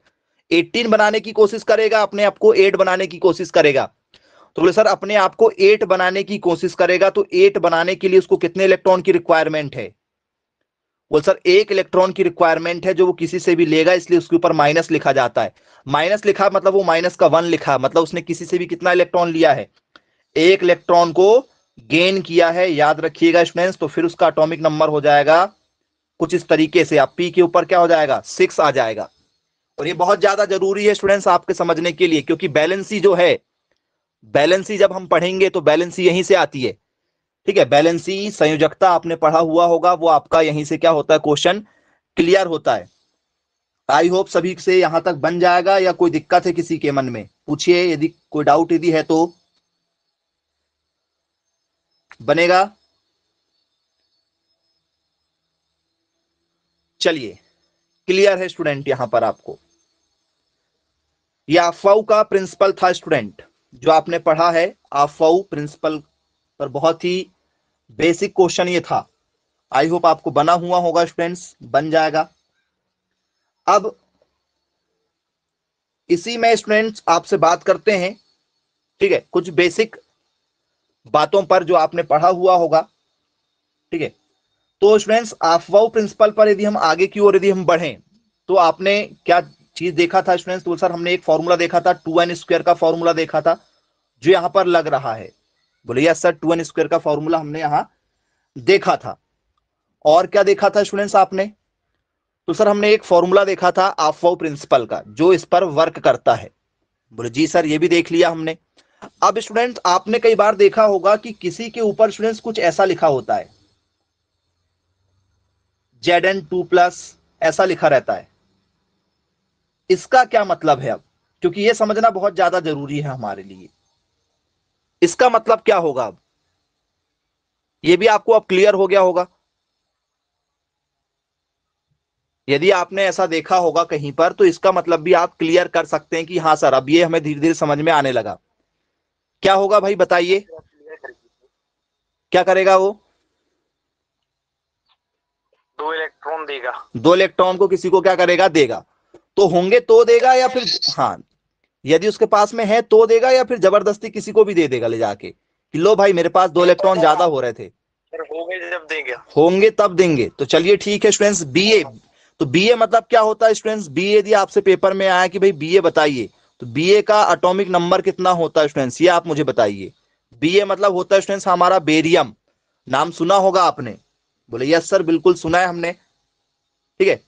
18 बनाने की कोशिश करेगा, अपने आप को 8 बनाने की कोशिश करेगा। तो बोले सर अपने आप को 8 बनाने की कोशिश करेगा, तो 8 बनाने के लिए उसको कितने इलेक्ट्रॉन की रिक्वायरमेंट है, बोल सर 1 इलेक्ट्रॉन की रिक्वायरमेंट है, जो वो किसी से भी लेगा, इसलिए उसके ऊपर माइनस लिखा जाता है। माइनस लिखा मतलब वो माइनस का 1 लिखा, मतलब उसने किसी से भी कितना इलेक्ट्रॉन लिया है, 1 इलेक्ट्रॉन को गेन किया है, याद रखिएगा स्टूडेंट्स। तो फिर उसका एटॉमिक नंबर हो जाएगा कुछ इस तरीके से, आप पी के ऊपर क्या हो जाएगा 6 आ जाएगा। और ये बहुत ज्यादा जरूरी है स्टूडेंट्स आपके समझने के लिए, क्योंकि बैलेंसी जो है, बैलेंसी जब हम पढ़ेंगे तो बैलेंसी यहीं से आती है, ठीक है। बैलेंसी संयोजकता आपने पढ़ा हुआ होगा, वो आपका यहीं से क्या होता है, क्वेश्चन क्लियर होता है। आई होप सभी से यहां तक बन जाएगा, या कोई दिक्कत है किसी के मन में, पूछिए यदि कोई डाउट यदि है तो। बनेगा, चलिए क्लियर है स्टूडेंट। यहां पर आपको यह आफाऊ का प्रिंसिपल था स्टूडेंट, जो आपने पढ़ा है आफाऊ प्रिंसिपल पर, बहुत ही बेसिक क्वेश्चन ये था। आई होप आपको बना हुआ होगा स्टूडेंट्स, बन जाएगा। अब इसी में स्टूडेंट्स आपसे बात करते हैं, ठीक है, कुछ बेसिक बातों पर जो आपने पढ़ा हुआ होगा, ठीक है। तो स्टूडेंट्स आफवाऊ प्रिंसिपल पर यदि हम आगे की ओर यदि हम बढ़ें, तो आपने क्या चीज देखा था स्टूडेंट्स, तो सर हमने एक फॉर्मूला देखा था 2n² का फॉर्मूला देखा था, जो यहां पर लग रहा है। बोले यस सर 2n² का फॉर्मूला हमने यहां देखा था। और क्या देखा था स्टूडेंट्स आपने, तो सर हमने एक फॉर्मूला देखा था आफवाऊ प्रिंसिपल का, जो इस पर वर्क करता है। बोले जी सर ये भी देख लिया हमने। अब स्टूडेंट्स आपने कई बार देखा होगा कि किसी के ऊपर स्टूडेंट्स कुछ ऐसा लिखा होता है, Zn2+, ऐसा लिखा रहता है। इसका क्या मतलब है अब, क्योंकि यह समझना बहुत ज्यादा जरूरी है हमारे लिए, इसका मतलब क्या होगा अब, यह भी आपको अब क्लियर हो गया होगा। यदि आपने ऐसा देखा होगा कहीं पर, तो इसका मतलब भी आप क्लियर कर सकते हैं कि हाँ सर अब ये हमें धीरे धीरे समझ में आने लगा। क्या होगा भाई बताइए, क्या करेगा वो, 2 इलेक्ट्रॉन देगा, 2 इलेक्ट्रॉन को किसी को क्या करेगा, देगा। तो होंगे तो देगा, या फिर हाँ यदि उसके पास में है तो देगा, या फिर जबरदस्ती किसी को भी दे देगा ले जाके कि लो भाई मेरे पास 2 इलेक्ट्रॉन ज्यादा हो रहे थे, फिर हो गए जब देंगे, होंगे तब देंगे। तो चलिए ठीक है स्टूडेंट्स, बीए। तो बीए मतलब क्या होता है स्टूडेंट्स, बीए यदि आपसे पेपर में आया कि भाई बीए बताइए, तो बीए का एटॉमिक नंबर कितना होता है स्टूडेंट्स, ये आप मुझे बताइए। बीए मतलब होता है स्टूडेंट्स हमारा बेरियम, नाम सुना होगा आपने, बोले यस सर बिल्कुल सुना है हमने, ठीक है।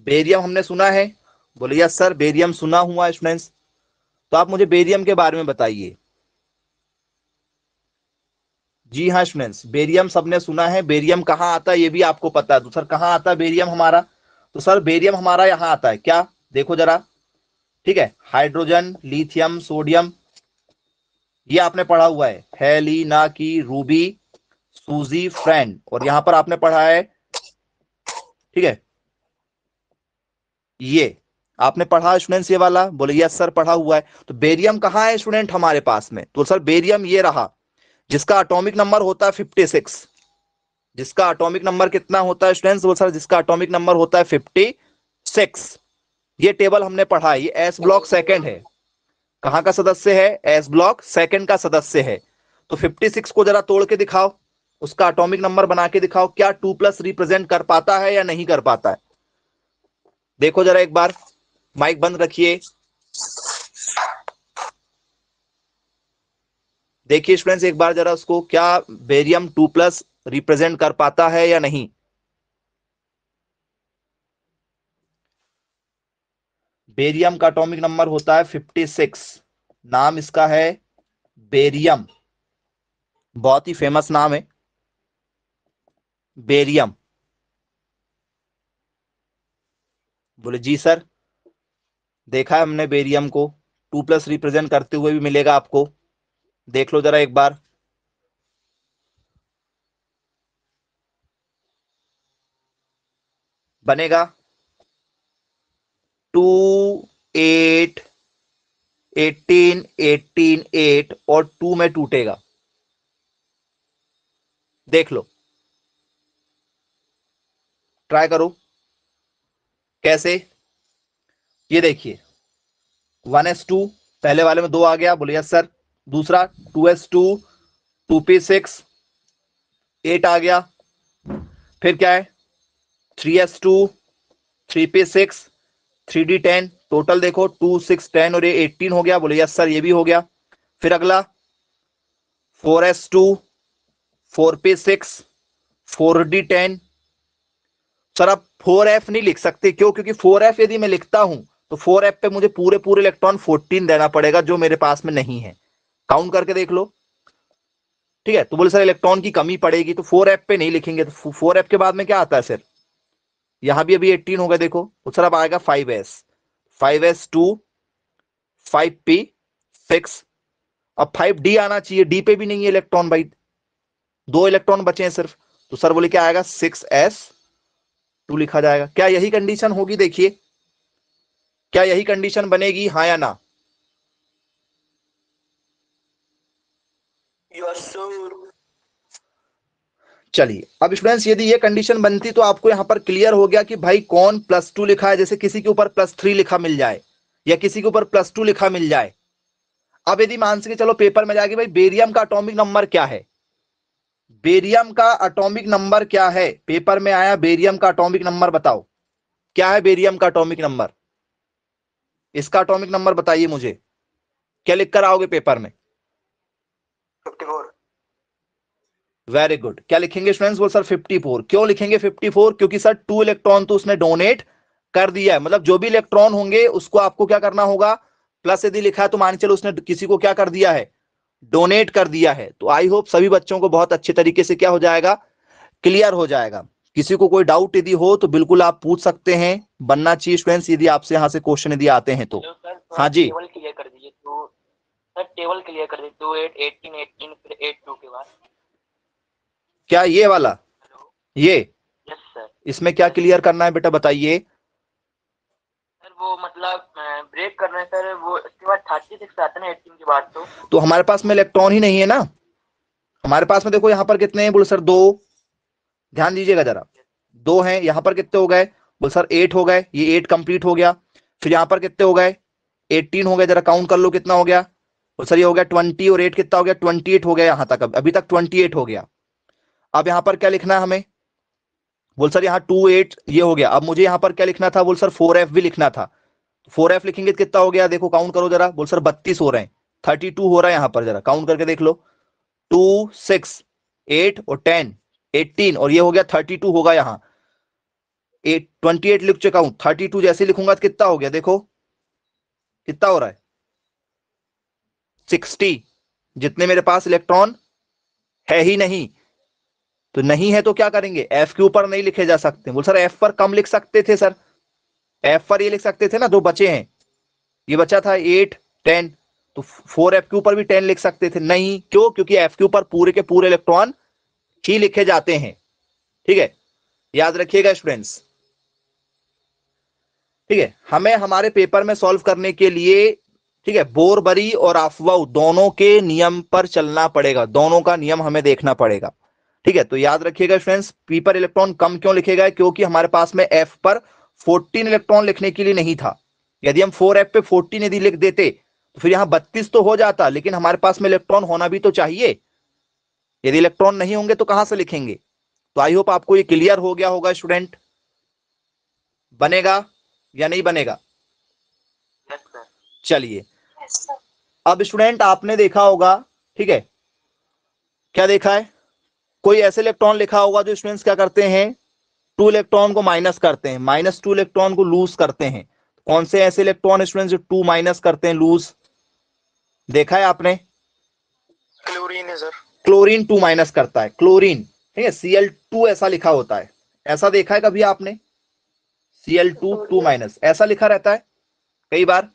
बेरियम हमने सुना है, बोले यस सर बेरियम सुना हुआ है स्टूडेंट्स। तो आप मुझे बेरियम के बारे में बताइए। जी हाँ स्टूडेंट्स, बेरियम सबने सुना है, बेरियम कहाँ आता है ये भी आपको पता है। तो सर कहाँ आता है बेरियम हमारा, तो सर बेरियम हमारा यहाँ आता है, क्या देखो जरा, ठीक है, हाइड्रोजन लिथियम सोडियम, ये आपने पढ़ा हुआ है, हेलिना की रूबी सूजी फ्रेंड, और यहां पर आपने पढ़ा है, ठीक है, ये आपने पढ़ा स्टूडेंट्स ये वाला, बोले यस सर पढ़ा हुआ है। तो बेरियम कहाँ है स्टूडेंट हमारे पास में, तो सर बेरियम ये रहा, जिसका एटॉमिक नंबर होता है 56, जिसका एटॉमिक नंबर कितना होता है स्टूडेंट्स, वो सर जिसका एटॉमिक नंबर होता है 56। ये टेबल हमने पढ़ा है, ये एस ब्लॉक सेकंड है, कहां का सदस्य है, एस ब्लॉक सेकंड का सदस्य है। तो 56 को जरा तोड़ के दिखाओ, उसका एटॉमिक नंबर बना के दिखाओ, क्या 2+ रिप्रेजेंट कर पाता है या नहीं कर पाता है, देखो जरा एक बार, माइक बंद रखिए, देखिए स्टूडेंट्स एक बार जरा उसको, क्या बेरियम 2+ रिप्रेजेंट कर पाता है या नहीं। बेरियम का एटॉमिक नंबर होता है 56। नाम इसका है बेरियम, बहुत ही फेमस नाम है बेरियम। बोले जी सर, देखा है हमने बेरियम को, 2+ रिप्रेजेंट करते हुए भी मिलेगा आपको, देख लो जरा एक बार। बनेगा 2 8 18 18 8 और 2 में टूटेगा, देख लो, ट्राई करो कैसे। ये देखिए 1s2, पहले वाले में 2 आ गया, बोले यस सर। दूसरा 2s2 2p6 8 आ गया। फिर क्या है 3s2 3p6 3d10, टोटल देखो 2 6 10 और ये 18 हो गया, बोले यस सर ये भी हो गया। फिर अगला 4s2 4p6 4d10। सर आप 4f नहीं लिख सकते, क्यों? क्योंकि 4f यदि मैं लिखता हूं तो 4f पे मुझे पूरे पूरे इलेक्ट्रॉन 14 देना पड़ेगा, जो मेरे पास में नहीं है। काउंट करके देख लो, ठीक है। तो बोले सर इलेक्ट्रॉन की कमी पड़ेगी, तो 4f पे नहीं लिखेंगे। तो 4f के बाद में क्या आता है सर? यहां भी अभी 18 हो गया, देखो। तो सर अब आएगा 5s 2 5p6। अब 5d आना चाहिए, डी पे भी नहीं है इलेक्ट्रॉन भाई, 2 इलेक्ट्रॉन बचे हैं सिर्फ। तो सर बोले क्या आएगा 6s2 लिखा जाएगा। क्या यही कंडीशन होगी? देखिए क्या यही कंडीशन बनेगी, हाँ या ना? चलिए अब स्टूडेंट्स यदि ये कंडीशन बनती तो आपको यहां पर क्लियर हो गया कि भाई कौन +2 लिखा है। जैसे किसी के ऊपर +3 लिखा मिल जाए या किसी के ऊपर +2 लिखा मिल जाए। अब यदि मान के चलो पेपर में जाके भाई बेरियम का एटॉमिक नंबर क्या है, बेरियम का एटॉमिक नंबर क्या है, पेपर में आया बेरियम का एटॉमिक नंबर बताओ क्या है। बेरियम का एटॉमिक नंबर, इसका एटॉमिक नंबर बताइए मुझे, क्या लिख कर आओगे पेपर में? 54। Very good. क्या लिखेंगे स्टूडेंट्स? बोल सर 54। क्यों लिखेंगे 54? क्योंकि सर 2 इलेक्ट्रॉन तो उसने डोनेट कर दिया है। मतलब जो भी इलेक्ट्रॉन होंगे उसको आपको क्या करना होगा, प्लस यदि लिखा है तो मान चलो उसने किसी को क्या कर दिया है, डोनेट कर दिया है। तो आई होप सभी बच्चों को बहुत अच्छे तरीके से क्या हो जाएगा, क्लियर हो जाएगा। किसी को कोई डाउट यदि हो तो बिल्कुल आप पूछ सकते हैं, बनना चाहिए स्टूडेंट्स यदि आपसे यहां से क्वेश्चन यदि आते हैं तो। हाँ जी, टेबल क्लियर कर दीजिए। तो सर टेबल क्लियर कर दीजिए, 2 8 18 18 फिर 8 2 के बाद। क्या ये वाला, हेलो। ये यस सर। इसमें क्या क्लियर करना है बेटा बताइए। सर वो मतलब ब्रेक कर रहे हैं सर, वो इसके बाद 36 आता है ना 18 के बाद। तो हमारे पास में इलेक्ट्रॉन ही नहीं है ना, हमारे पास में देखो यहां पर कितने हैं, बोले सर 2। ध्यान दीजिएगा जरा, 2 हैं। यहां पर कितने हो गए, बोले सर 8 हो गए, ये 8 कंप्लीट हो गया। फिर यहां पर कितने हो गए, 18 हो गए, जरा काउंट कर लो कितना हो गया। बोले सर ये हो गया 20 और 8 कितना हो गया, 28 हो गया। यहां तक अभी तक 28 हो गया। अब यहां पर क्या लिखना है हमें, बोल सर यहाँ 2 8 ये हो गया। अब मुझे यहां पर क्या लिखना था, बोल सर 4f भी लिखना था। 4f लिखेंगे तो कितना हो गया, देखो काउंट करो जरा। बोल सर 32 हो रहे हैं, 32 हो रहा है यहां पर, जरा काउंट करके देख लो। 2 6 8 और 10 18 और ये हो गया 32 होगा यहाँ। 8 28 लिख चुका हूं, 32 जैसे लिखूंगा तो कितना हो गया, देखो कितना हो रहा है 60। जितने मेरे पास इलेक्ट्रॉन है ही नहीं, तो नहीं है तो क्या करेंगे, एफ के ऊपर नहीं लिखे जा सकते। बोल सर एफ पर कम लिख सकते थे सर, एफ पर ये लिख सकते थे ना, जो बचे हैं। ये बचा था 8 10, तो 4f के ऊपर भी 10 लिख सकते थे। नहीं, क्यों? क्योंकि एफ के ऊपर पूरे के पूरे इलेक्ट्रॉन ही लिखे जाते हैं। ठीक है, याद रखिएगा स्टूडेंट्स। ठीक है, हमें हमारे पेपर में सॉल्व करने के लिए, ठीक है, बोरबरी और अफवाह दोनों के नियम पर चलना पड़ेगा, दोनों का नियम हमें देखना पड़ेगा। ठीक है, तो याद रखिएगा स्टूडेंट्स, पी पर इलेक्ट्रॉन कम क्यों लिखेगा, क्योंकि हमारे पास में एफ पर 14 इलेक्ट्रॉन लिखने के लिए नहीं था। यदि हम 4f पे 14 यदि लिख देते तो फिर यहां 32 तो हो जाता, लेकिन हमारे पास में इलेक्ट्रॉन होना भी तो चाहिए। यदि इलेक्ट्रॉन नहीं होंगे तो कहां से लिखेंगे। तो आई होप आपको ये क्लियर हो गया होगा स्टूडेंट। बनेगा या नहीं बनेगा? Yes sir. चलिए अब स्टूडेंट आपने देखा होगा, ठीक है, क्या देखा है, कोई ऐसे इलेक्ट्रॉन लिखा होगा जो स्टूडेंट्स क्या करते हैं, 2 इलेक्ट्रॉन को माइनस करते हैं, -2 इलेक्ट्रॉन को लूज करते हैं। कौन से ऐसे इलेक्ट्रॉन स्टूडेंट जो 2 माइनस करते हैं लूज, देखा है आपने? क्लोरीन है सर। क्लोरीन 2 माइनस करता है, क्लोरीन, ठीक है, Cl2 ऐसा लिखा होता है, ऐसा देखा है कभी आपने? Cl2 2 माइनस ऐसा लिखा रहता है कई बार,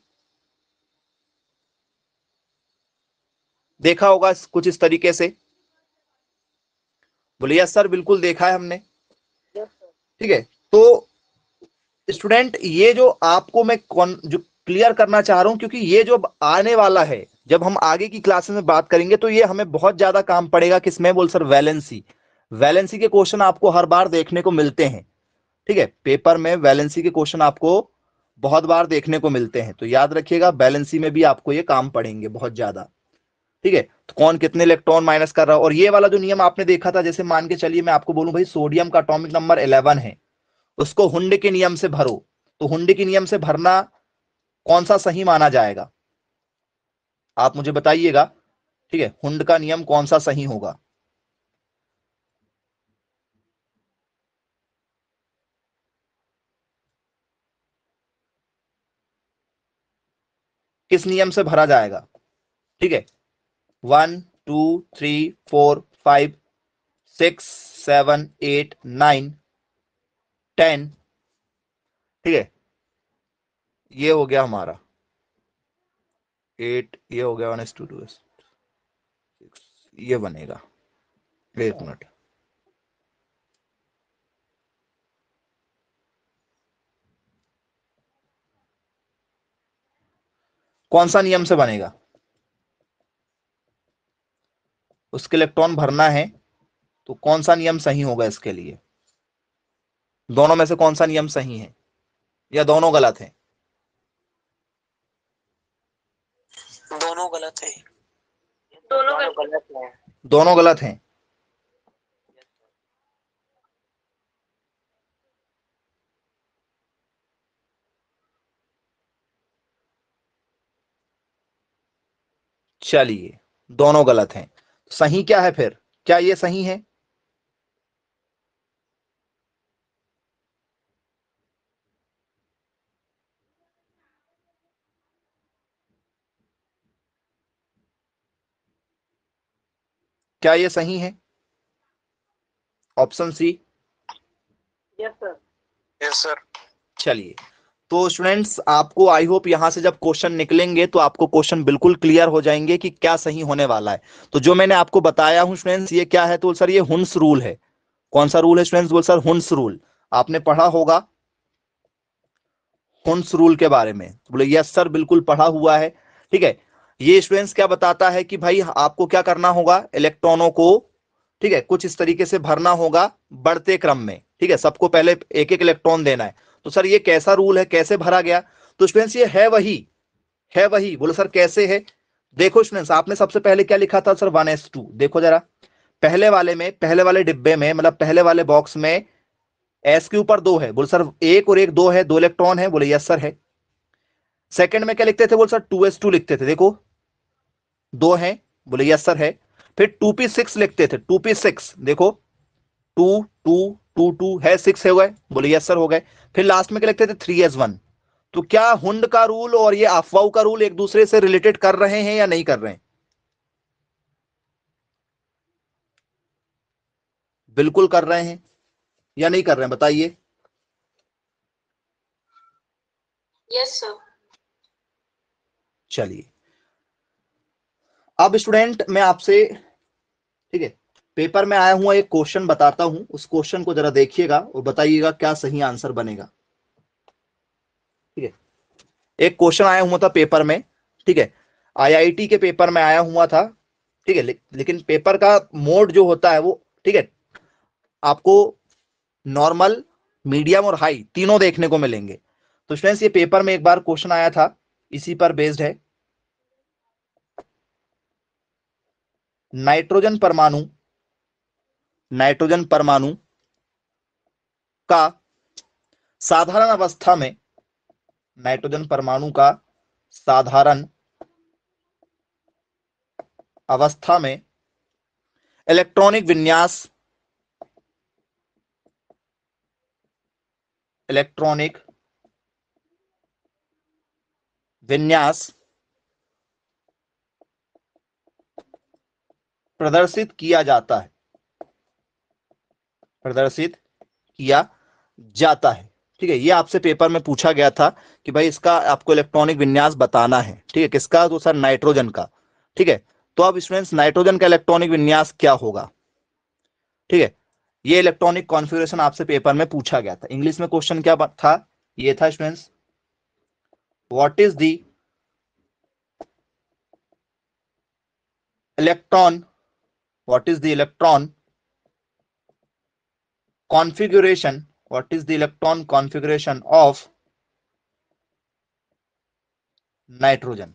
देखा होगा कुछ इस तरीके से। बोलिए सर बिल्कुल देखा है हमने, ठीक है। तो स्टूडेंट ये जो आपको मैं जो क्लियर करना चाह रहा हूं, क्योंकि ये जो आने वाला है, जब हम आगे की क्लासेस में बात करेंगे तो ये हमें बहुत ज्यादा काम पड़ेगा। किसमें? बोल सर वैलेंसी, वैलेंसी के क्वेश्चन आपको हर बार देखने को मिलते हैं, ठीक है, पेपर में वैलेंसी के क्वेश्चन आपको बहुत बार देखने को मिलते हैं, तो याद रखिएगा वैलेंसी में भी आपको ये काम पड़ेंगे बहुत ज्यादा, ठीक है। तो कौन कितने इलेक्ट्रॉन माइनस कर रहा है, और ये वाला जो नियम आपने देखा था, जैसे मान के चलिए मैं आपको बोलूं भाई सोडियम का एटॉमिक नंबर 11 है, उसको हुंड के नियम से भरो, तो हुंड के नियम से भरना कौन सा सही माना जाएगा, आप मुझे बताइएगा, ठीक है, हुंड का नियम कौन सा सही होगा? किस नियम से भरा जाएगा? ठीक है, 1 2 3 4 5 6 7 8 9 10, ठीक है, ये हो गया हमारा 8, ये हो गया 1 2 2 6, ये बनेगा, एक मिनट, कौन सा नियम से बनेगा? उसके इलेक्ट्रॉन भरना है, तो कौन सा नियम सही होगा इसके लिए? दोनों में से कौन सा नियम सही है, या दोनों गलत है? दोनों गलत है। दोनों गलत है। दोनों गलत हैं। चलिए, दोनों गलत हैं, सही क्या है फिर? क्या ये सही है? क्या ये सही है? Option C. Yes sir. Yes sir. चलिए, तो स्टूडेंट्स आपको आई होप यहां से जब क्वेश्चन निकलेंगे तो आपको क्वेश्चन बिल्कुल क्लियर हो जाएंगे कि क्या सही होने वाला है। तो जो मैंने आपको बताया हूं स्टूडेंट्स, ये क्या है? तो सर ये हुंस रूल है। कौन सा रूल है स्टूडेंट्स? बोल सर हुंस रूल, आपने पढ़ा होगा हुंस रूल के बारे में? बोले यस सर बिल्कुल पढ़ा हुआ है, ठीक है। ये स्टूडेंट्स क्या बताता है कि भाई आपको क्या करना होगा, इलेक्ट्रॉनों को, ठीक है, कुछ इस तरीके से भरना होगा बढ़ते क्रम में, ठीक है, सबको पहले एक एक इलेक्ट्रॉन देना है। तो सर ये कैसा रूल है, कैसे भरा गया? तो स्टूडेंट्स ये है वही। बोलो सर कैसे है? देखो स्टूडेंट्स, आपने सबसे पहले क्या लिखा था सर? 1s2। देखो जरा, पहले वाले डिब्बे में, मतलब पहले वाले बॉक्स में एस के ऊपर 2 है। बोल सर 1 और 1 2 है, 2 इलेक्ट्रॉन है। बोले यस सर है। सेकंड में क्या लिखते थे? बोल सर 2s2 लिखते थे, देखो 2 है। बोले यस सर है। फिर 2p6 लिखते थे, 2p6 देखो 2 2 2 2 है, 6 है, हो गए। बोले यस सर हो गए। फिर लास्ट में क्या लिखते थे? 3s1। तो क्या हुंड का रूल और ये अफवाह का रूल एक दूसरे से रिलेटेड कर रहे हैं या नहीं कर रहे हैं? बिल्कुल कर रहे हैं, या नहीं कर रहे हैं, बताइए। Yes sir. चलिए, अब स्टूडेंट मैं आपसे, ठीक है, पेपर में आया हुआ एक क्वेश्चन बताता हूं, उस क्वेश्चन को जरा देखिएगा और बताइएगा क्या सही आंसर बनेगा, ठीक है। एक क्वेश्चन आया हुआ था पेपर में, ठीक है, आईआईटी के पेपर में आया हुआ था, ठीक है, लेकिन पेपर का मोड जो होता है वो, ठीक है, आपको नॉर्मल, मीडियम और हाई तीनों देखने को मिलेंगे। तो स्टूडेंट्स ये पेपर में एक बार क्वेश्चन आया था, इसी पर बेस्ड है। नाइट्रोजन परमाणु, नाइट्रोजन परमाणु का साधारण अवस्था में, नाइट्रोजन परमाणु का साधारण अवस्था में इलेक्ट्रॉनिक विन्यास, इलेक्ट्रॉनिक विन्यास प्रदर्शित किया जाता है, प्रदर्शित किया जाता है। ठीक है, ये आपसे पेपर में पूछा गया था कि भाई इसका आपको इलेक्ट्रॉनिक विन्यास बताना है। ठीक है, किसका? तो सर नाइट्रोजन का। ठीक है, तो अब स्टूडेंट्स नाइट्रोजन का इलेक्ट्रॉनिक विन्यास क्या होगा? ठीक है, ये इलेक्ट्रॉनिक कॉन्फ़िगरेशन आपसे पेपर में पूछा गया था। इंग्लिश में क्वेश्चन क्या था? ये था students, what is the electron, what is the electron configuration, what is the electron configuration of nitrogen,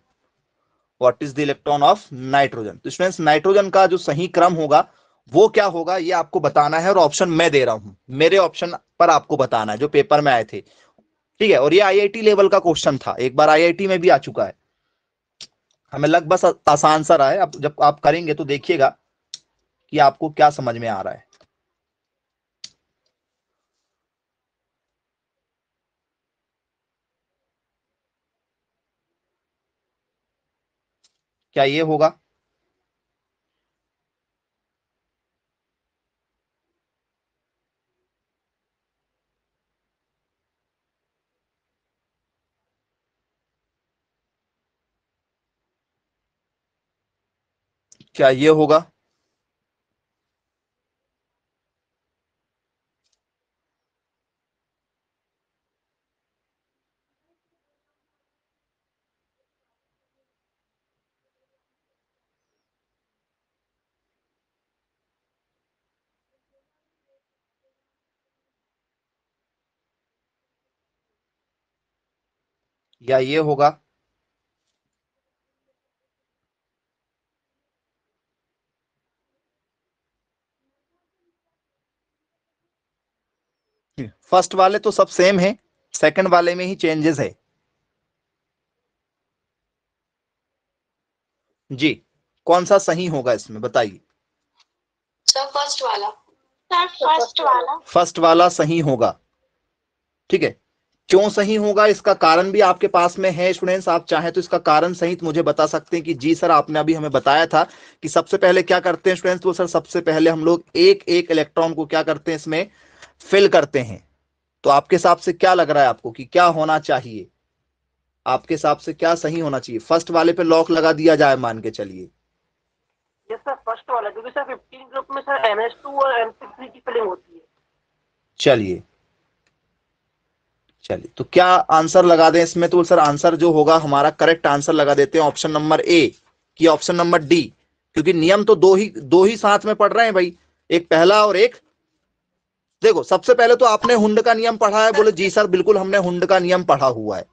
what is the electron of nitrogen? तो स्टूडेंट्स नाइट्रोजन का जो सही क्रम होगा वो क्या होगा ये आपको बताना है, और ऑप्शन मैं दे रहा हूं, मेरे ऑप्शन पर आपको बताना है जो पेपर में आए थे। ठीक है, और ये आईआईटी लेवल का क्वेश्चन था, एक बार आईआईटी में भी आ चुका है, हमें लग बस आसान सा रहा है। अब जब आप करेंगे तो देखिएगा कि आपको क्या समझ में आ रहा है। क्या ये होगा? क्या ये होगा? या ये होगा? फर्स्ट वाले तो सब सेम है, सेकंड वाले में ही चेंजेस है। जी, कौन सा सही होगा इसमें बताइए? सर फर्स्ट वाला। सर फर्स्ट वाला। फर्स्ट वाला सही होगा। ठीक है, क्यों सही होगा इसका कारण भी आपके पास में है स्टूडेंट्स, आप चाहें तो इसका कारण सहित मुझे बता सकते हैं कि जी सर आपने अभी हमें बताया था कि सबसे पहले क्या करते हैं स्टूडेंट्स, तो सर सबसे पहले हम लोग एक एक इलेक्ट्रॉन को क्या करते हैं इसमें फिल करते हैं। तो आपके हिसाब से क्या लग रहा है आपको कि क्या होना चाहिए? आपके हिसाब से क्या सही होना चाहिए? फर्स्ट वाले पे लॉक लगा दिया जाए मान के चलिए। यस सर फर्स्ट वाला, क्योंकि सर 15 ग्रुप में सर NH2 और NC3 की फिलिंग होती है। चलिए चलिए, तो क्या आंसर लगा दें इसमें? तो सर आंसर जो होगा हमारा करेक्ट आंसर लगा देते हैं ऑप्शन नंबर ए कि ऑप्शन नंबर डी, क्योंकि नियम तो दो ही साथ में पढ़ रहे हैं भाई, एक पहला और एक। देखो सबसे पहले तो आपने हुंड का नियम पढ़ा है, बोले जी सर बिल्कुल हमने हुंड का नियम पढ़ा हुआ है।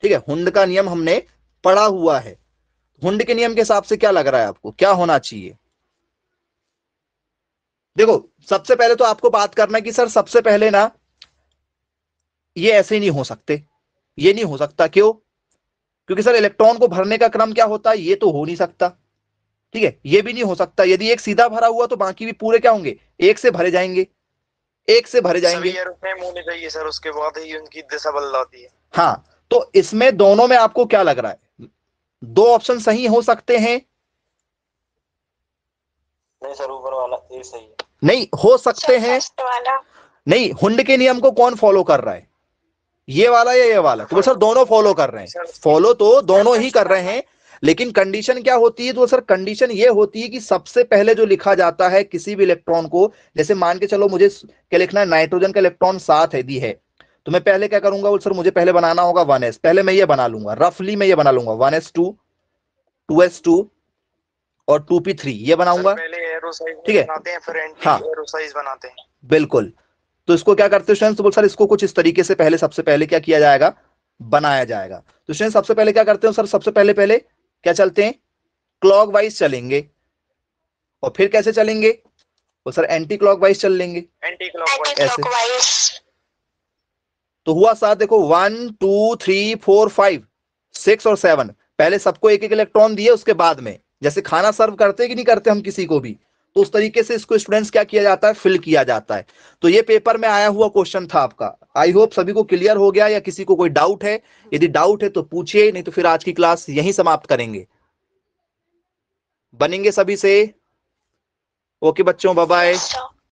ठीक है, हुंड का नियम हमने पढ़ा हुआ है। हुंड के नियम के हिसाब से क्या लग रहा है आपको क्या होना चाहिए? देखो सबसे पहले तो आपको बात करना है कि सर सबसे पहले ना ये ऐसे नहीं हो सकते, ये नहीं हो सकता। क्यों? क्योंकि सर इलेक्ट्रॉन को भरने का क्रम क्या होता है, ये तो हो नहीं सकता। ठीक है, ये भी नहीं हो सकता। यदि एक सीधा भरा हुआ तो बाकी भी पूरे क्या होंगे, एक से भरे जाएंगे, एक से भरे जाएंगे। सेम होने चाहिए सर, उसके बाद ही उनकी दिशा बदल जाती है। हाँ, तो इसमें दोनों में आपको क्या लग रहा है, दो ऑप्शन सही हो सकते हैं? नहीं सर, ऊपर वाला ए सही है। नहीं हो सकते हैं, नहीं। हुंड के नियम को कौन फॉलो कर रहा है, ये वाला या ये वाला? तो सर दोनों फॉलो कर रहे हैं, फॉलो तो दोनों ही कर रहे हैं, लेकिन कंडीशन क्या होती है? तो सर कंडीशन ये होती है कि सबसे पहले जो लिखा जाता है किसी भी इलेक्ट्रॉन को, जैसे मान के चलो मुझे क्या लिखना है, नाइट्रोजन का इलेक्ट्रॉन 7 है दी है, तो मैं पहले क्या करूंगा? वो सर मुझे पहले बनाना होगा 1s, पहले मैं ये बना लूंगा, रफली मैं ये बना लूंगा 1s2 2s2 और 2p3 ये बनाऊंगा। पहले एरो साइज ठीक है, बनाते हैं, फिर एंटी हाँ एरो साइज बनाते हैं। बिल्कुल। तो इसको क्या करते हैं स्टूडेंट्स, तो बोल सर इसको कुछ इस तरीके से पहले सबसे पहले क्या किया जाएगा, बनाया जाएगा। तो स्टूडेंट्स सबसे पहले क्या करते हैं सर, सबसे पहले पहले क्या चलते हैं, क्लॉकवाइज चलेंगे, और फिर कैसे चलेंगे? तो सर एंटी क्लॉकवाइज चल लेंगे, एंटी क्लॉकवाइज ऐसे। तो हुआ साथ, देखो 1 2 3 4 5 6 और 7, पहले सबको एक एक इलेक्ट्रॉन दिए, उसके बाद में जैसे खाना सर्व करते कि नहीं करते हम किसी को भी, तो उस तरीके से इसको स्टूडेंट्स क्या किया जाता है, फिल किया जाता है। तो ये पेपर में आया हुआ क्वेश्चन था आपका। आई होप सभी को क्लियर हो गया, या किसी को कोई डाउट है? यदि डाउट है तो पूछिए, नहीं तो फिर आज की क्लास यहीं समाप्त करेंगे। बनेंगे सभी से? ओके बच्चों, बाय बाय। Yes, sir.